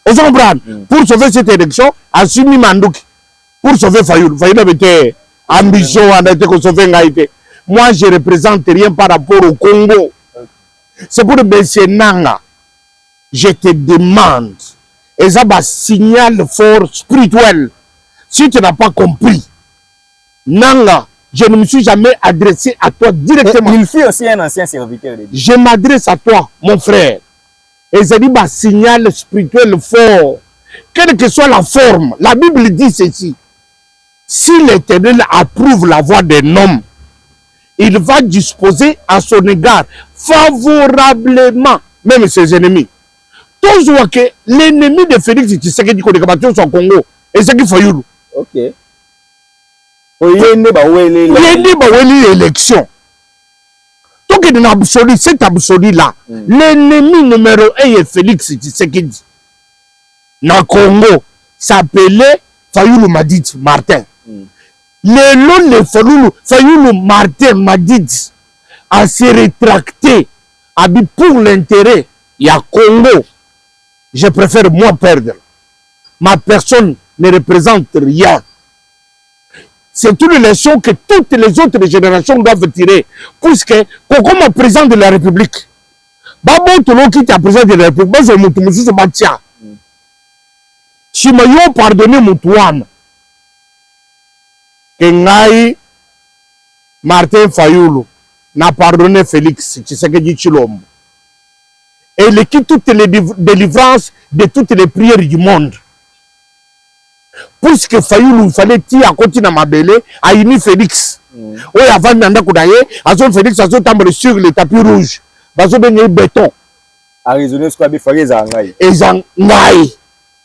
on se comprend pour sauver cette élection Assimi Manduki pour sauver Fayulu avait été ambition on a été qu'on sauver Ngaïté. Moi je représente rien par rapport au Congo. C'est pour baisser Nanga. Je te demande et ça va signal fort spirituel. Si tu n'as pas compris Nanga, je ne me suis jamais adressé à toi directement. Il fut aussi un ancien serviteur de Dieu. Je m'adresse à toi, mon frère. Et ça dit un signal spirituel fort. Quelle que soit la forme, la Bible dit ceci. Si l'Éternel approuve la voix d'un homme, il va disposer à son égard favorablement, même ses ennemis. Tous voient que l'ennemi de Félix Tshisekedi qui est au Congo, et c'est qui Fayulu. Ok. Il y a une élection. Donc, il y a absolu, cet absolu-là. L'ennemi numéro 1 est Félix Tshisekedi. Dans le Congo, s'appelait Fayulu Madid Martin. Le nom de Fayulu Martin Madid a se rétracté pour l'intérêt. Il y a Congo. Je préfère moi perdre. Ma personne ne représente rien. C'est une leçon que toutes les autres générations doivent tirer. Puisque, comme un président de la République, Babo Tolo qui est président de la République, je me suis dit, si je pardonné Moutouane, que Ngaï Martin Fayulu n'a pardonné Félix Tshisekedi Tshilombo. Et il quitte toutes les délivrances de toutes les prières du monde. Puisque Fayulu, il fallait tirer à côté de Mabele, à uni Félix. Oui, avant Nanda Koudaye, à son Félix, à son tambour sur le tapis rouge. À son béton. À raisonner ce qu'on a fait, Zangaï. Et Zangaï.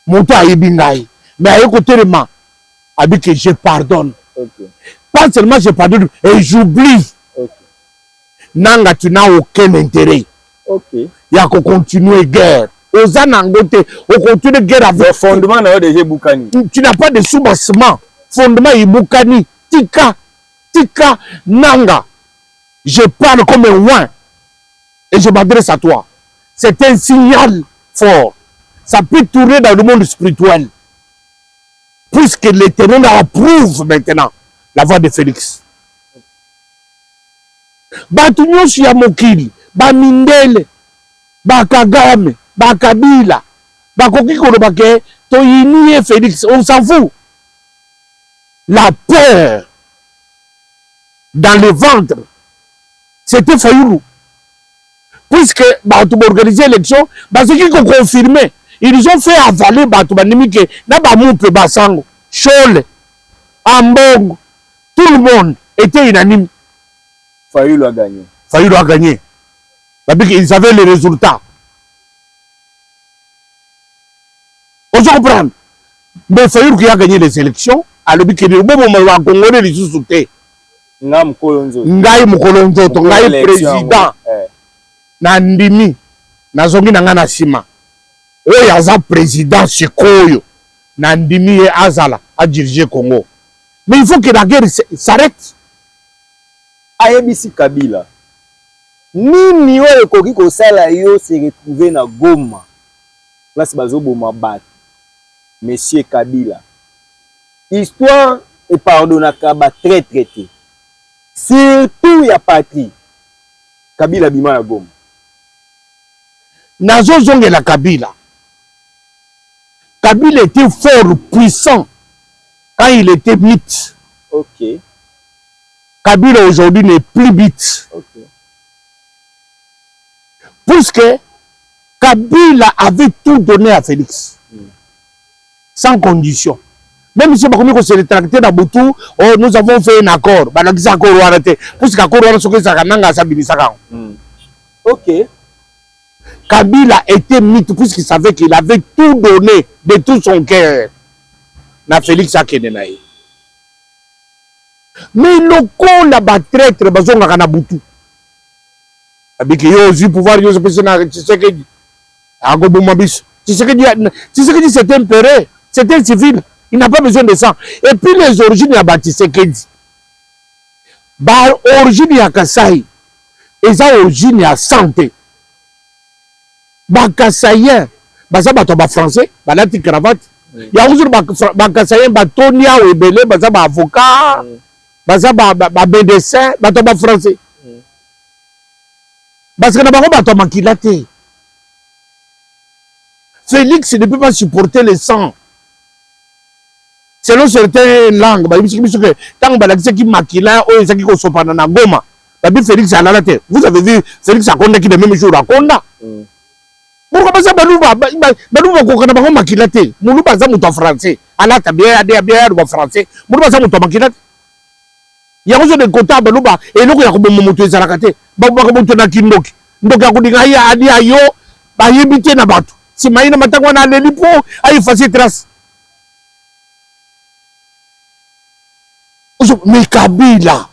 Monto a Ibingaï. Mais à côté de moi, a dit que je pardonne. Okay. Pas seulement je pardonne, et j'oublie. Okay. Nanga, tu n'as aucun intérêt. Ok. Il y a qu'on continue guerre. Aux Anangote, on continue guerre avec le fondement de Boukani. Tu n'as pas de soubassement. Fondement est Boukani. Tika, Nanga. Je parle comme un ouin. Et je m'adresse à toi. C'est un signal fort. Ça peut tourner dans le monde spirituel. Puisque l'Éternel approuve maintenant la voix de Félix. Batunyo Shiamokili, Bamindele, Bakagame, Bakabila, Bakoki Kolobake, Toyini et Félix, on s'en fout. La peur dans le ventre, c'était Fayulu. Puisque Batou organisé l'élection, ceux qui ont confirmé, ils ont fait avaler Batou Banimike, Nabamoupe Basango, Chole, Ambong, tout le monde était unanime. Fayulu a gagné. Fayulu a gagné. Ils avaient les résultats. On se comprend. Mais Fayulu qui a gagné les élections, à l'objet au moment où on Congolais les sous-soutés. Ngai Mukolonzo, Ngai président. Nandimi, Nazongi Nangana Sima. Oyo aza président Sikoyo. Nandimi et Azala a dirigé Congo. Mais il faut que la guerre s'arrête. Ayebisi Kabila. Nini oyo ekoki kosala yo se retrouver na Goma. Place bazo boma bat. Monsieur Kabila. Histoire et pardonnaka ba très traité. surtout ya patrie. Kabila bima na Goma. Nazo zongela Kabila. Kabila était fort, puissant quand il était mythe. Ok. Kabila aujourd'hui n'est plus mythe. Ok. Puisque Kabila avait tout donné à Félix. Sans condition. Même si on se rétracté dans Boutou, oh, nous avons fait un accord. Puisque l'accord Ok. Kabila était mythe puisqu'il savait qu'il avait tout donné de tout son cœur. Na Félix Akenenaï. Mais le coup là-bas traître, bazonga kana Boutou. Abiki yo aussi pouvoir yo se passer na Tshisekedi. Agobo Mabis. Tshisekedi c'était un péré, c'était un civil. Il n'a pas besoin de ça. Et puis les origines ya Tshisekedi. Ba origine ya Kasai. Et ça origine ya santé. Ba Kasayen, baza bato ba français, balati cravate. Ya uzuri ba Kasayen ba Tonia Webele, baza ba avocat, baza ba médecin, bato ba français. Parce que na bango bato makila te. Félix ne peut pas supporter le sang. Selon certaines langues, ba yibisi biso que tant balakisa ki makila o ezaki ko sopana na Goma. Babi Félix alala te. Vous avez vu Félix akonda ki le même jour akonda. Pourquoi ça balouba kokana bango makila te. Mulu baza muto français. Alata bien ba français. Mulu baza muto makila te. Ya ko de kota balouba eloko ya ko bomo muto ezalaka te. Ba ko muto na kindoki. Ndoki akudinga ya adi ayo ba yibite na bato. Si maina matangwa na lelipo ay effacer trace. Mais Kabila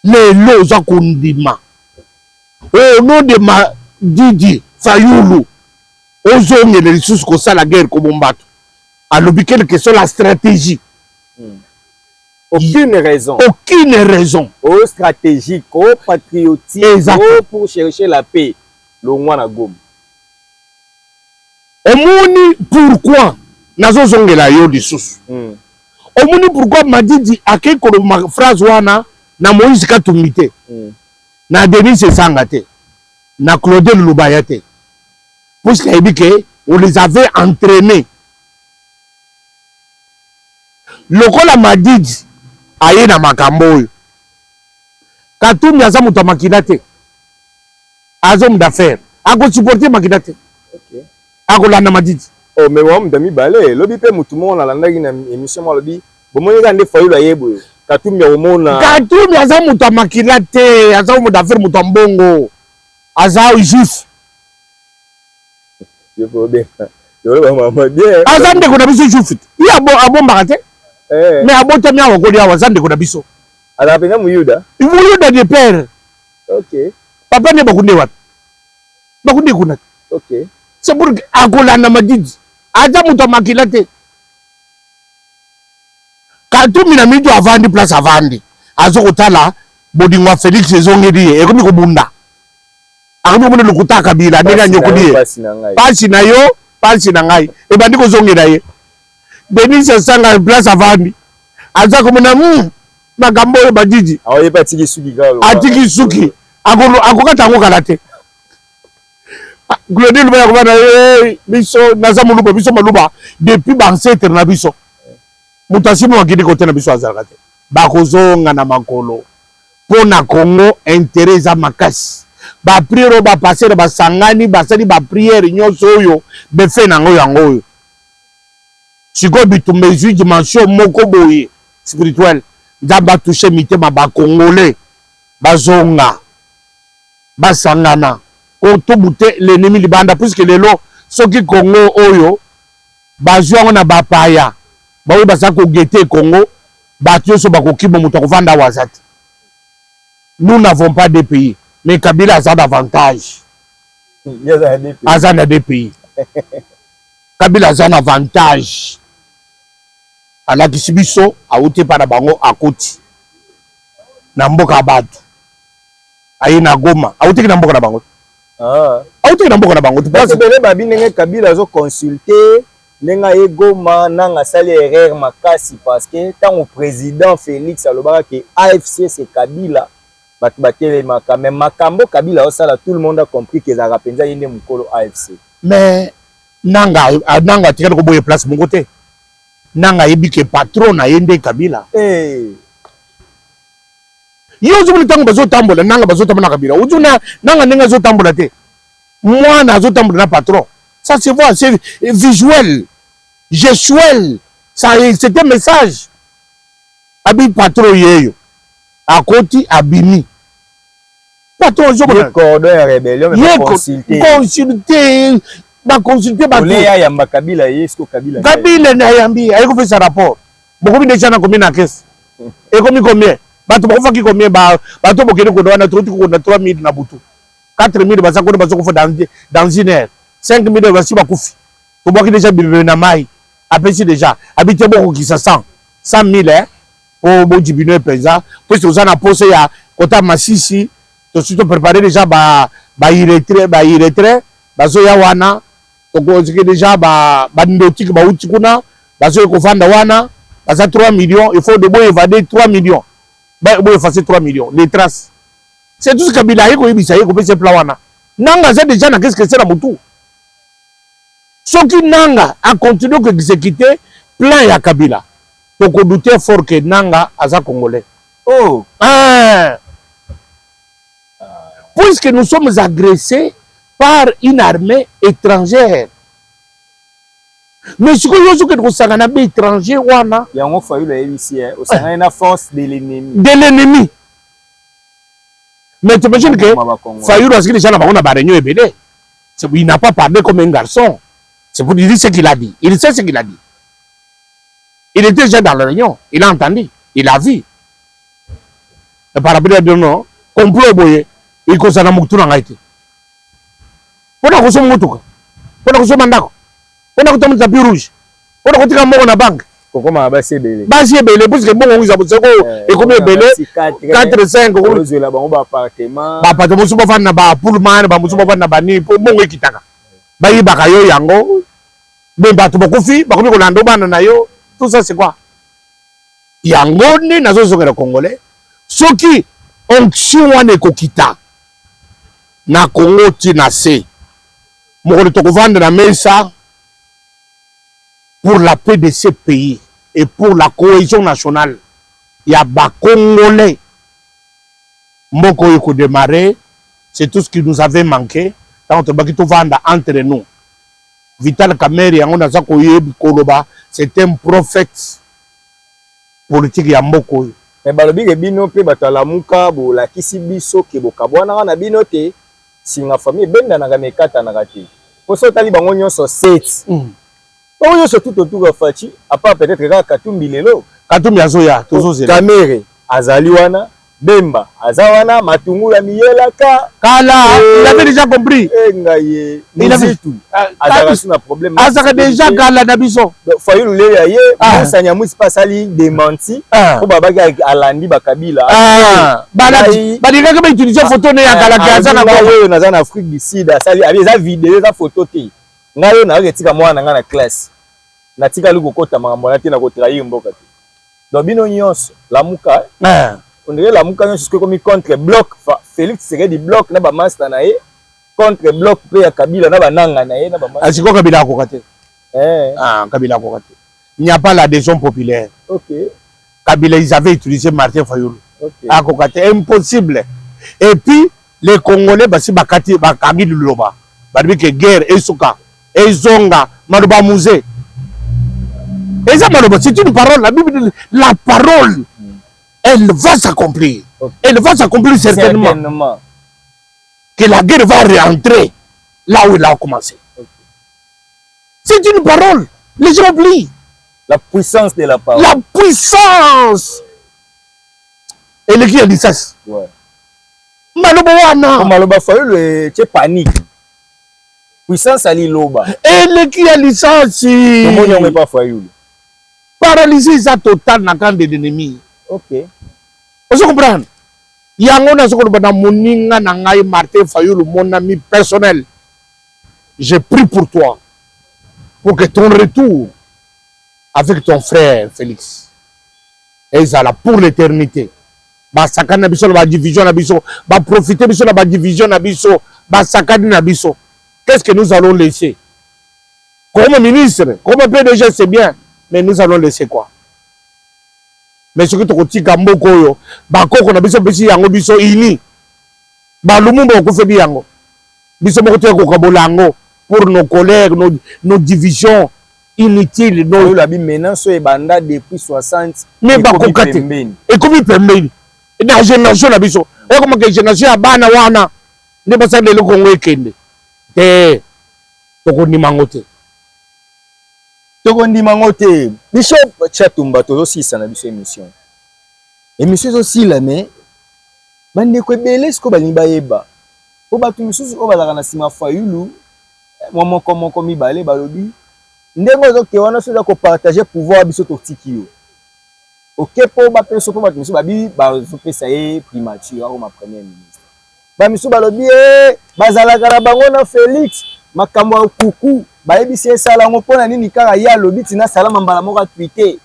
les lois à Kundima au nom de ma Didi Fayoulou aux hommes et les ressources comme ça la guerre comme on bat à l'objet que c'est la stratégie. Aucune raison. Aucune raison. Au stratégique, au patriotique, au pour chercher la paix. Le Mwana Gom. Omoni pourquoi nazo zongela yo lisusu. Omoni pourquoi Madidi akeko ma phrase wana na Moïse Katumbi te. Na Denis Esanga te. Na Claudel Lubaya te. Parce qu'il dit que on les avait entraînés. Lokola Madidi aye na makambo oyo. Katumbi aza muto makila te. Azo d'affaires. Ako supporter makila te. Ok. Ako landa Madidi. Oh mais moi m'dami balé lobi pe mutu mo na landa ki na émission mo lobi bomoni ka nde Fayulu ayebo Katumbi omona Katumbi aza muto makila te aza muto d'affaires muto mbongo aza juif yo problème yo ba mama bien aza ndeko na biso juif ya abomba te mais abota mi awa kolia aza ndeko na biso ala penga muyuda de père. ok papa ne bakunde wat bakunde kuna ok c'est pour akolanda Madidi aza muto makila te. Katumbi na mitu avandi place avandi azo kotala bodingwa Félix ezongedi ekomi kobunda akomi komona lokuta Kabila ndenge nyokodi pasi na ngai ebandi kozongela ye Denis Esanga place avandi aza komona makambo oyo Madidi aoye patiki suki kalo atiki suki akokata yango kala te. Claudel Lubaya kobana biso naza moluba biso maluba depuis bancetre na biso mutasimu wakidi kote na biso azalaka te bakozonga na makolo pona Congo intérêt za makasi ba prière ba passer ba sangani basali ba prière nyonso oyo befe nango yango oyo siko bitumba ezwi dimension moko boye spirituel nzamba toucher mitema ba congolais bazonga basangana ko tobute l'ennemi libanda puisque lelo soki Congo oyo bazwango na bapaya bawe basa ko gete Congo batio so bakokibo muto kovanda wazati. Nous n'avons pas de pays mais Kabila a d'avantage. Aza na des pays. Kabila a un avantage. Ala kisibiso auti para bango akoti. Na mboka batu. Ayi na Goma. Auti na mboka na bango. Auti na mboka na bango. Parce que bele babi ndenge Kabila zo consulter Nenga Egoma nanga sali erreur makasi parce que tant au président Félix alobaka que AFC c'est Kabila batele maka mais makambo Kabila osala tout le monde a compris que za rapenza yende mukolo AFC mais nanga tika ko boye place mon côté nanga yebi que patron na yende Kabila yo zubuli tango bazo tambola nanga bazo tambola Kabila ujuna nanga nenga zo tambola te moi na zo tambola na patron. Ça se voit, c'est visuel, gestuel. C'est un message. Abi patron yeyo. À côté, abimi. Patron, je connais. Cordon et rébellion, mais consulter. Consulter. Ba consulter ba. Oléa yamba Kabila yesko Kabila. Kabila na yambi. Ayo fait sa rapport. Beaucoup de gens na combien na caisse. Et combien? Bato ba faki combien ba bato bokene ko na 3000 na butu. 4000 ba sa ko ba ko dans une heure. 5000 de voici bakoufi. Pour moi qui déjà bibe na mai. Apprécie déjà. Habité beaucoup qui se sent 100 000 hein pour Bodibino pesa. Puis aux ana posé ya kota masisi. To surtout préparer déjà ba iretrait bazo ya wana. To ko déjà ba ndotique ba uti kuna bazo ko fanda wana. Baza 3 millions, il faut de bon évader 3 millions. Ba bon effacer 3 millions les traces. C'est tout ce Kabila yiko yibisa yiko pese plan wana. Nanga za déjà na qu'est-ce que c'est la mutu. Ce qui Nanga a continué à exécuter plan ya Kabila. Donc on doutait fort que Nanga a congolais. Oh! Puisque nous sommes agressés par une armée étrangère. Mais ce que nous avons fait, c'est un étranger. Il y a un fallu la force de l'ennemi. De l'ennemi. Mais tu imagines que Fayou a dit que il n'a pas parlé comme un garçon. C'est pour dire ce qu'il a dit. Il sait ce qu'il a dit. Il était déjà dans la réunion. Il a entendu. Il a vu. Et par rapport à non, complot boye, il concerne Moutou en Haïti. Pour la consommation Moutou. Pour la consommation Mandako. Pour la consommation tapis rouge. Pour la consommation na banque. Comment on va se belé? Basi belé, parce que bon, on a et combien belé? 4, 5, on a appartement. Appartement, on va faire na pullman, on va faire na bani, pour bon kitaka. Bayi bakayo yango. Ben bato bakufi bakomi kolanda bana na yo tout ça c'est quoi yango ni nazo zongela congolais soki onction wana ekokita na Congo ti na se mokolo tokovanda na mesa pour la paix de ce pays et pour la cohésion nationale ya ba congolais mboko eko démarrer c'est tout ce qui nous avait manqué quand on baki to vanda entre nous. Vital Kamerhe yango naza koyebi koloba c'est un prophète politique ya mboko. Mais balobi ke bino pe batalamuka bo la kisi biso ke bokabwana na bino te singa famille benda na mekata na kati. Poso tali bango nyonso 7. Bango nyonso tout autour ya Fachi à part peut-être ka Katumbi lelo. Katumbi azoya tozo zela. Kamerhe azali wana Bemba azawana Matungula miyelaka kala il avait déjà compris ngaye il avait tout azaka problème azaka déjà kala na biso Fayulu le yaye Musanya musi pasali démenti ko babaki alandi bakabila baladi badika ka utiliser photo ne ya kala ke azana ko na zana Afrique du Sud asali eza vidéo eza photo te ngayo na retika mwana nga na classe na tika luko kota makambo na te na ko trahir mboka te donc bino nyonso lamuka on dirait la mouka jusqu'à comme contre bloc Félix serait du bloc na ba master na ye contre bloc pe ya Kabila na ba nanga na ye na ba master asiko Kabila ko kate Kabila ko kate il n'y a pas l'adhésion populaire. OK. Kabila ils avaient utilisé Martin Fayulu. OK. Ko kate impossible. Et puis les Congolais basi bakati bakangi luloba babi que guerre esuka ezonga maluba musée. Et ça maluba c'est une parole la Bible la parole elle va s'accomplir. Okay. Elle va s'accomplir certainement. Que la guerre va rentrer là où elle a commencé. Okay. C'est une parole. Les gens oublient. La puissance de la parole. La puissance. Et qui a dit ça? Ouais. Maloba wana. Maloba Fayulu c'est panique. Puissance ali loba. Et qui a dit ça? Comment on n'est pas Fayulu? Paralysé ça total na camp de l'ennemi. OK. Vous comprenez? Yango na soko bana moninga na ngai Martin Fayulu mon ami personnel. J'ai pris pour toi pour que ton retour avec ton frère Félix ezala pour l'éternité. Basakani na biso, la division na biso, ba profiter biso la division na biso, basakani na biso. Qu'est-ce que nous allons laisser? Comme ministre, comme PDG, c'est bien, mais nous allons laisser quoi? Mais ce que tu dis, Kamboko yo, bakoko na biso bisi yango biso ini, balumumba ko febi yango, biso moko te ko kabolango pour nos collègues, nos divisions inutiles. Nos la bi maintenant so e banda depuis 60. Mais bakokate. Et comme pembeni. Et dans génération na biso, et comme que génération abana wana, ne basa de le Congo ekende. Te toko ni mangote. Toko ni mangote. Bishop Chatumba to aussi ça na biso émission. Émission aussi là mais bande ko belé ce ko bali bayeba. Po batu misusu ko bazaka na sima Fayulu, moi comme mibale balobi. Ndengo zo ke wana so za ko partager pouvoir biso tokiki yo. OK po ba peso po batu misusu babi ba zo pesa ye primature ako ma premier ministre. Ba misusu balobi bazala kara bango na Félix makambo kuku ba ebisi esala ngo pona nini kaka ya lobi tina salama mbala moko tweeté.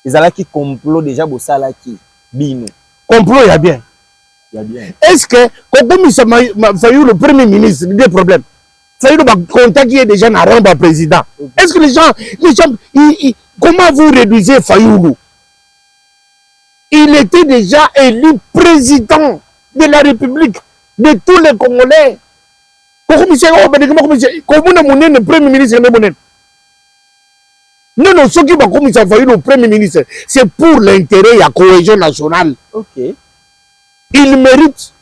Ezalaki complot déjà bo salaki bino. Complot ya bien. Ya bien. Est-ce que comme ça Fayulu le premier ministre des problèmes. Fayulu va contacter déjà na rang président. Est-ce que les gens comment vous réduisez Fayulu? Il était déjà élu président de la République de tous les Congolais. Comment le premier ministre non, ce qui va commencer à faire le premier ministre, c'est pour l'intérêt et la cohésion nationale. OK. Il mérite,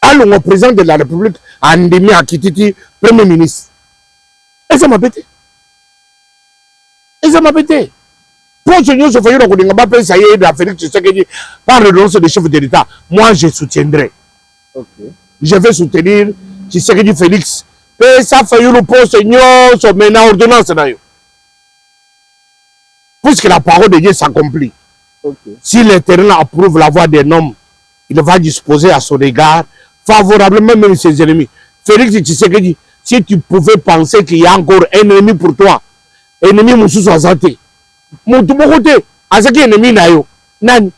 alors le président de la République, Andemi Akititi, premier ministre. Et ça m'a pété. Et ça m'a pété. Pour que nous soyons dans ça y est, la Félix Tshisekedi, par le nom de chef de l'État, moi je soutiendrai. OK. Je vais soutenir Tshisekedi Félix. Et ça fait le poste, nous maintenant ordonnance. Puisque la parole de Dieu s'accomplit. Okay. Si l'Éternel approuve la voix d'un homme, il va disposer à son égard favorablement même ses ennemis. Félix Tshisekedi, si tu pouvais penser qu'il y a encore un ennemi pour toi, ennemi Moussou Azate, mon tout côté, Azaki ennemi Nayo, Nan,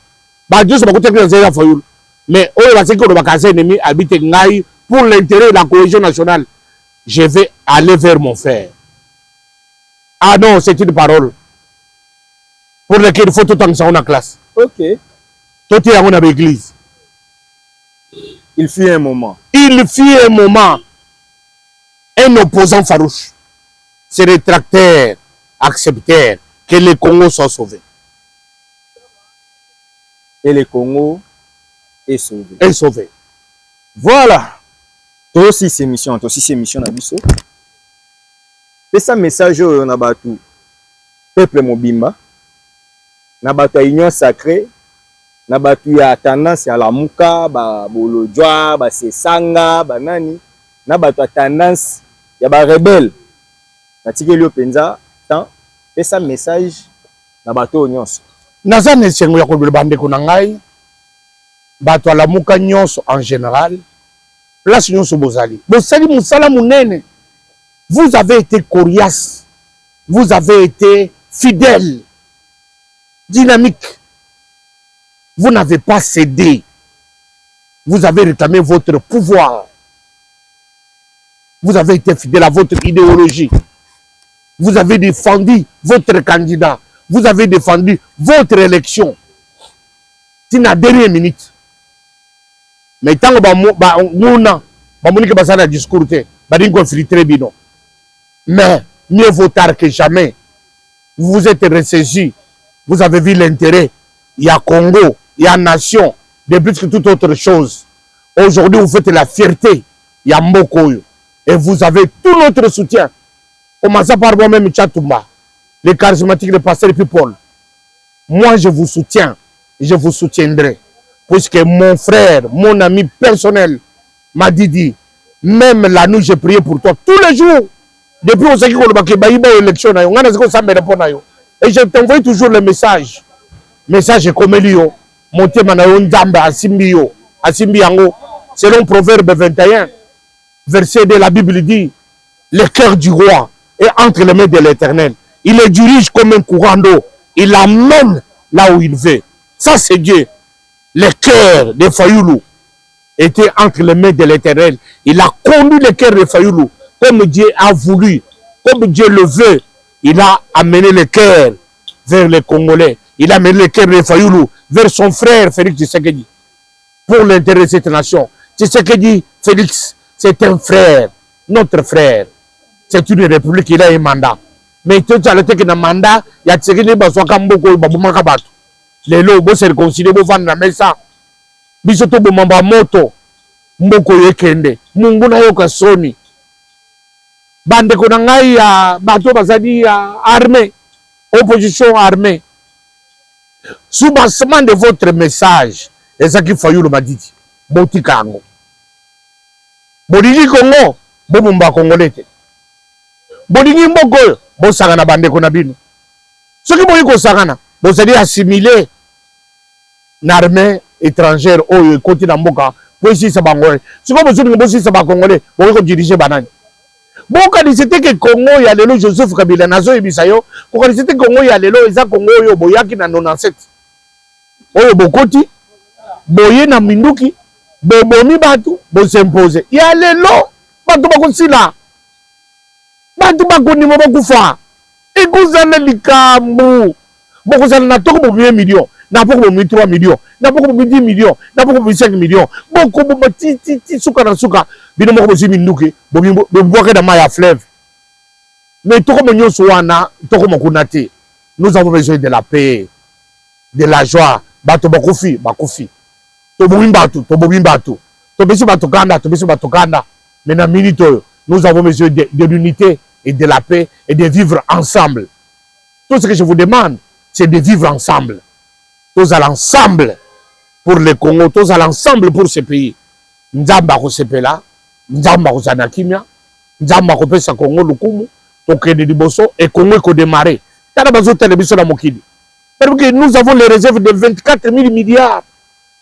Dieu se côté que c'est Fayulu. Mais oh, il va se que le vacances ennemi habite Ngaï pour l'intérêt de la cohésion nationale. Je vais aller vers mon frère. Ah non, c'est une parole. Pour lesquels il faut tout le temps en classe. OK. Tout est en l'église. Il fut un moment. Il fut un moment. Un opposant farouche se rétractèrent, acceptèrent que le Congo soit sauvé. Et le Congo est sauvé. Est sauvé. Voilà. Toi aussi c'est mission, Nabiso. C'est ça message on a battu. Peuple Mobimba. Na batu ya union sacrée, na batu ya tendance ya la muka, ba bolojwa, ba sesanga, ba nani, na batu ya tendance ya ba rebelle. Na tikeli openza, tant pesa message na batu nyonso. Naza nesengo ya koloba bandeko na ngai, batu ya la muka nyonso en général, place nyonso bozali. Bosali musala munene. Vous avez été coriace. Vous avez été fidèle. Dynamique. Vous n'avez pas cédé. Vous avez réclamé votre pouvoir. Vous avez été fidèle à votre idéologie. Vous avez défendu votre candidat. Vous avez défendu votre élection. C'est la dernière minute. Mais tant que vous discours, mais mieux vaut tard que jamais. Vous vous êtes ressaisi. Vous avez vu l'intérêt. Il y a Congo, il y a nation, de plus que toute autre chose. Aujourd'hui, vous faites la fierté. Il y a Mbokoyo. Et vous avez tout notre soutien. Commençons par moi-même, Chatumba, les charismatiques, le pasteur et puis Paul. Moi, je vous soutiens. Je vous soutiendrai. Puisque mon frère, mon ami personnel m'a dit, même la nuit, j'ai prié pour toi tous les jours. Depuis on sait qu'il y a une élection, et je t'envoie toujours le message. Message comme Elio, monté Manayon Damba à Simbio, à Simbiango, selon Proverbe 21, verset de la Bible dit, le cœur du roi est entre les mains de l'Éternel. Il les dirige comme un courant d'eau. Il l'amène là où il veut. Ça, c'est Dieu. Le cœur de Fayoulou était entre les mains de l'Éternel. Il a conduit le cœur de Fayoulou comme Dieu a voulu, comme Dieu le veut. Il a amené le cœur vers les Congolais. Il a amené le cœur de Fayoulou vers son frère Félix Tshisekedi. Pour l'intérêt de cette nation. Tshisekedi, Félix, c'est un frère, notre frère. C'est une république, il a un mandat. Mais tout ça, le que mandat, il y a Tshisekedi, les lots, se réconcilier, vous vendez la mesa. Bisoto bomamba moto, mboko yekende, munguna yoka soni. Bande konangai ya bato bazadi ya armée, opposition armée. Soubassement de votre message, et ça qui Fayoulou m'a dit, Botikango. Bodigi Congo, Bobumba Congolais. Bodigi Mboko, Bosagana Bande Konabino. Ce qui m'a dit Sagana, vous allez assimiler l'armée étrangère au côté d'Amboka, pour ici ça Bangolais. Ce que vous avez dit, c'est Congolais, vous allez diriger Banane. Bon, quand c'était que Congo, il y a le Joseph Kabila, Nazo et Bisayo, quand c'était Congo, il y a le Eza Congo, Boyaki na 97. Oyo Bokoti, Boye na Minduki, Bobomi Batu, Bo s'impose. Il y a le lot, Batu Bakosila, Batu Bakoni Mobakufa, et Gouzana Likambu, Bokosana na Toko Bomi 1 million, n'a pas Bomi 3 millions, n'a pas Bomi 10 millions, n'a pas Bomi 5 millions, Boko Bomi Titi Souka na Souka. Bino moko bosi minduki boboke na maya fleuve mais toko monyo soana toko mokunate. Nous avons besoin de la paix, de la joie. Bato bakufi to bobimbatu to besi bato kanda mais na minute nous avons besoin de l'unité et de la paix et de vivre ensemble. Tout ce que je vous demande, c'est de vivre ensemble, tous à l'ensemble pour le Congo, tous à l'ensemble pour ce pays. Nzamba ko sepela, Nzamba ko zana kimia, Nzamba ko pesa Congo lukumu, tokende liboso et Congo ko démarrer. Tala bazo télévision la mokili. Parce que nous avons les réserves de 24 000 milliards.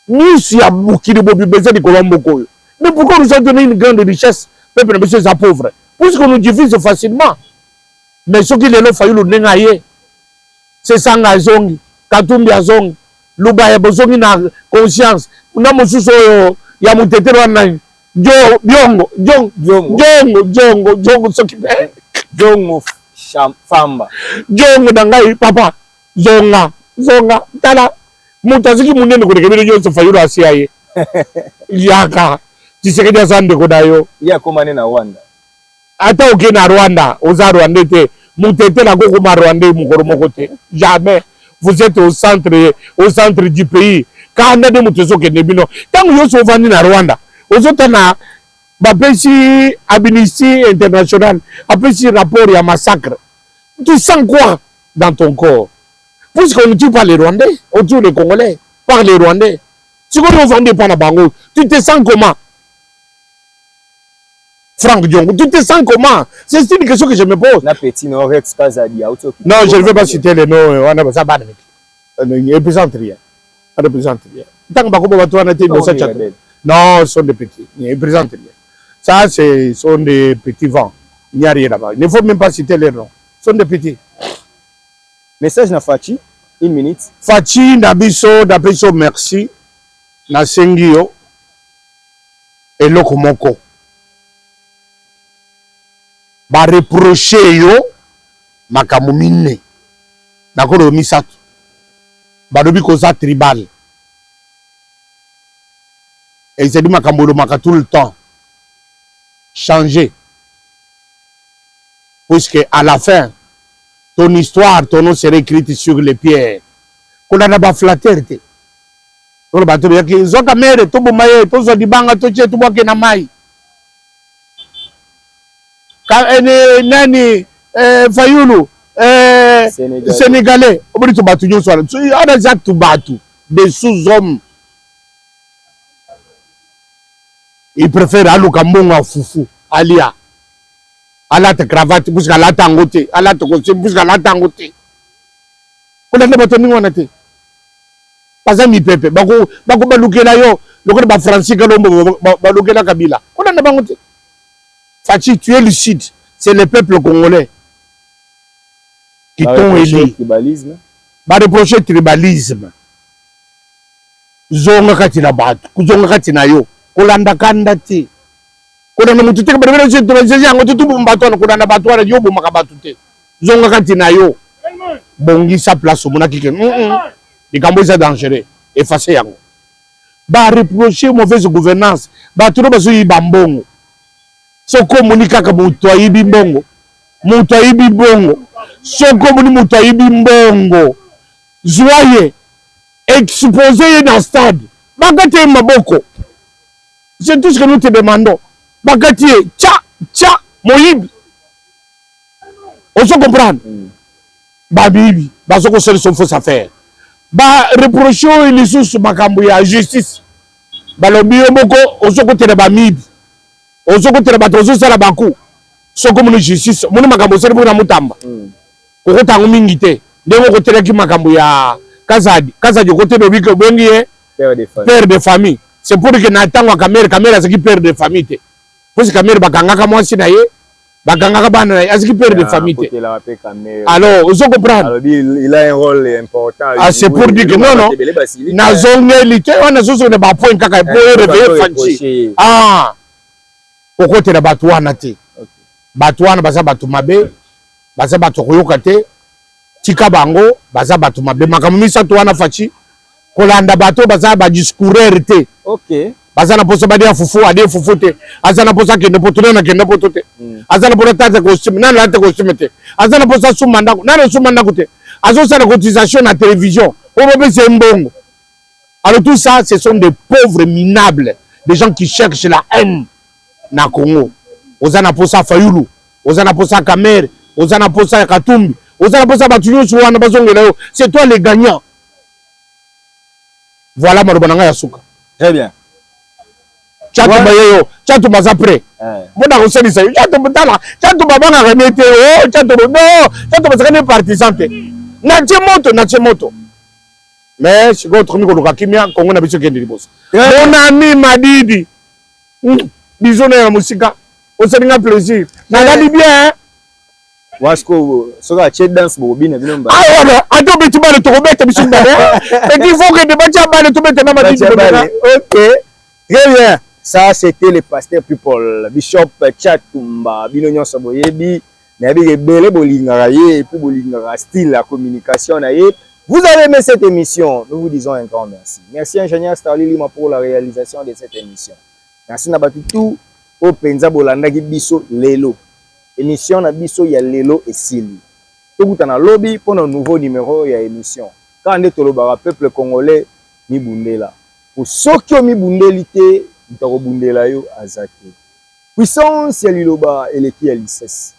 Nous si à mokili bobi besoin de Colombo koyo. Mais pourquoi nous avons donné une grande richesse, peuple monsieur za pauvre? Puisqu'on nous divise facilement. Mais ce qui les lo Fayoulou nengaye. C'est sanga zongi, Katumbi azongi, Luba bozongi na conscience. Una mosuso ya mutetero wana jongo sokipe jongo famba jongo dangai papa zonga tala mutaziki munene ko dekebelo nyonso Fayoulou asiaye yaka Tshisekedi asande ko dayo ya komane na Rwanda ata oke na Rwanda oza Rwanda te mutete na koko ma Rwanda mukoro moko te jamais. Vous êtes au centre du pays. Quand on a des moutons qui ne bino, tant que vous êtes au na Rwanda, vous êtes na bapesi Amnesty International, apesi rapport et un massacre. Tu sens quoi dans ton corps? Puisqu'on ne tue pas les Rwandais, on tue les Congolais par les Rwandais. Si on ne vendait pas la bango, tu te sens comment? Franck Diongo, tu te sens comment? C'est une question que je me pose. Na petit no Rex Kazadi auto. Non, je ne vais pas citer les noms, on a ça pas de il représente rien. Ça représente rien. Tant que non, ce sont des petits. Ils ne représentent rien. Ça, ce sont des petits vents. Il n'y a rien là-bas. Il ne faut même pas citer les noms. Ce sont des petits. Message na Fachi, 1 minute. Fachi, Nabiso, merci. Na Sengio. Et Lokomoko. Ba reprocher yo makamumine. Nakolo misatu. Badobi koza tribal. Et c'est du makambolo maka tout le temps. Changer. Puisque à la fin, ton histoire, ton nom serait écrit sur les pierres. Qu'on a pas flatté. On a battu yaki zoka mere to bomaye to zo dibanga to che to boke na mai. Ka nani Fayoulou Sénégalais, on dit battu nyo soir. On a déjà tout battu des sous-hommes. Il préfère aluka mbonga fufu alia. Alate cravate busca la tangote, alate costume busca la tangote. On a pas tenu on était. Pas ami pepe, bako balukela yo, lokole ba Francis Kalombo balukela Kabila. On a pas ngote. Fachi, tu es lucide, c'est le peuple congolais qui t'ont élu. Ba reprocher tribalisme. Zonga kati na bato, kuzonga kati na yo. Kolanda kanda te. Kolanda mutu te kabere je to je yango tutu mbato na kolanda bato na yo bomaka bato te. Zonga kati na yo. Bongi sa place mona kike. Likambo eza dangereux. Effacer yango. Ba reprocher mauvaise gouvernance. Ba turo bazo yiba mbongo. Soko moni kaka mutu ayibi mbongo. Mutu ayibi mbongo. Soko moni mutu ayibi mbongo. Joyeux. Exposé dans le stade. Bagati maboko. C'est tout ce que nous te demandons. Bagati, tcha, moïbi. On se comprend. Babibi, bazoko c'est son faux affaire. Ba reprocher les sous makambo ya justice. Balobi boko, on se côté de bamibi. On se côté de batozo sala baku. Soko mon justice, mon makambo c'est pour na mutamba. Ko tango mingite. Ndemo côté ki makambo ya Kazadi côté de Biko Bongi, père de famille. C'est pour que Nathan wa caméra c'est qui père de famille. Parce que caméra bakanga moi si naie, bakanga bana c'est qui père de famille. Alors, vous comprenez. Alors il a un rôle important. Ah c'est pour dire que non. Na zone lité on a zozo ne ba point kaka pour réveiller Fanchi. Ah. Pourquoi tu na batwana te? Batwana baza batu mabe, baza batu koyoka te. Tika bango baza bato mabe makambo misato wana fachi kolanda bato baza ba discoureur te. OK. Baza na posa badia fufu ade fufu te. Aza na posa kende potuna na kende potote. Aza na posa tata costume na la costume te. Aza na posa sumanda na sumanda kote. Azo sa la cotisation na télévision. O bébé c'est mbongo. Alors tout ça ce sont des pauvres minables, des gens qui cherchent la haine na Congo. Oza na posa Fayulu, oza na posa Kamere, oza na posa Katumbi. C'est toi les gagnants. Voilà Marubanga Yasuka. Très bien. Tchatou Bayo, Tchatou Mazapre. Bon, on sait ça. Tchatou Batala, Tchatou Babanga Renete, oh, Tchatou, non, Tchatou Bazane partisan. Natchemoto. Mais je vais trouver que Kimia, Congo n'a pas besoin de boss. Mon ami Madidi. Bisous na musika. On s'est fait plaisir. Nagali bien. Wasko soka che dance bobina binomba. Ah voilà, ando betuba le tokobeta bisumba. Et il faut que de batia ba le tobeta na Madidi. OK. Très bien. Ça c'était le pasteur people Bishop Chatumba Binonyo Soboyebi. Na bi ebele bolingara ye et puis bolingara style la communication na ye. Vous avez aimé cette émission, nous vous disons un grand merci. Merci ingénieur Starly Lima pour la réalisation de cette émission. Merci na batutu o penza bolanda ki biso lelo. Émission na biso ya lelo et sili. Tokuta na lobby pour un nouveau numéro ya émission. Quand on est tolobara peuple congolais mi bundela. Pour sokyo mi bundelité, ntako bundela yo azaki. Puissance ya liloba eleki ya lisesi.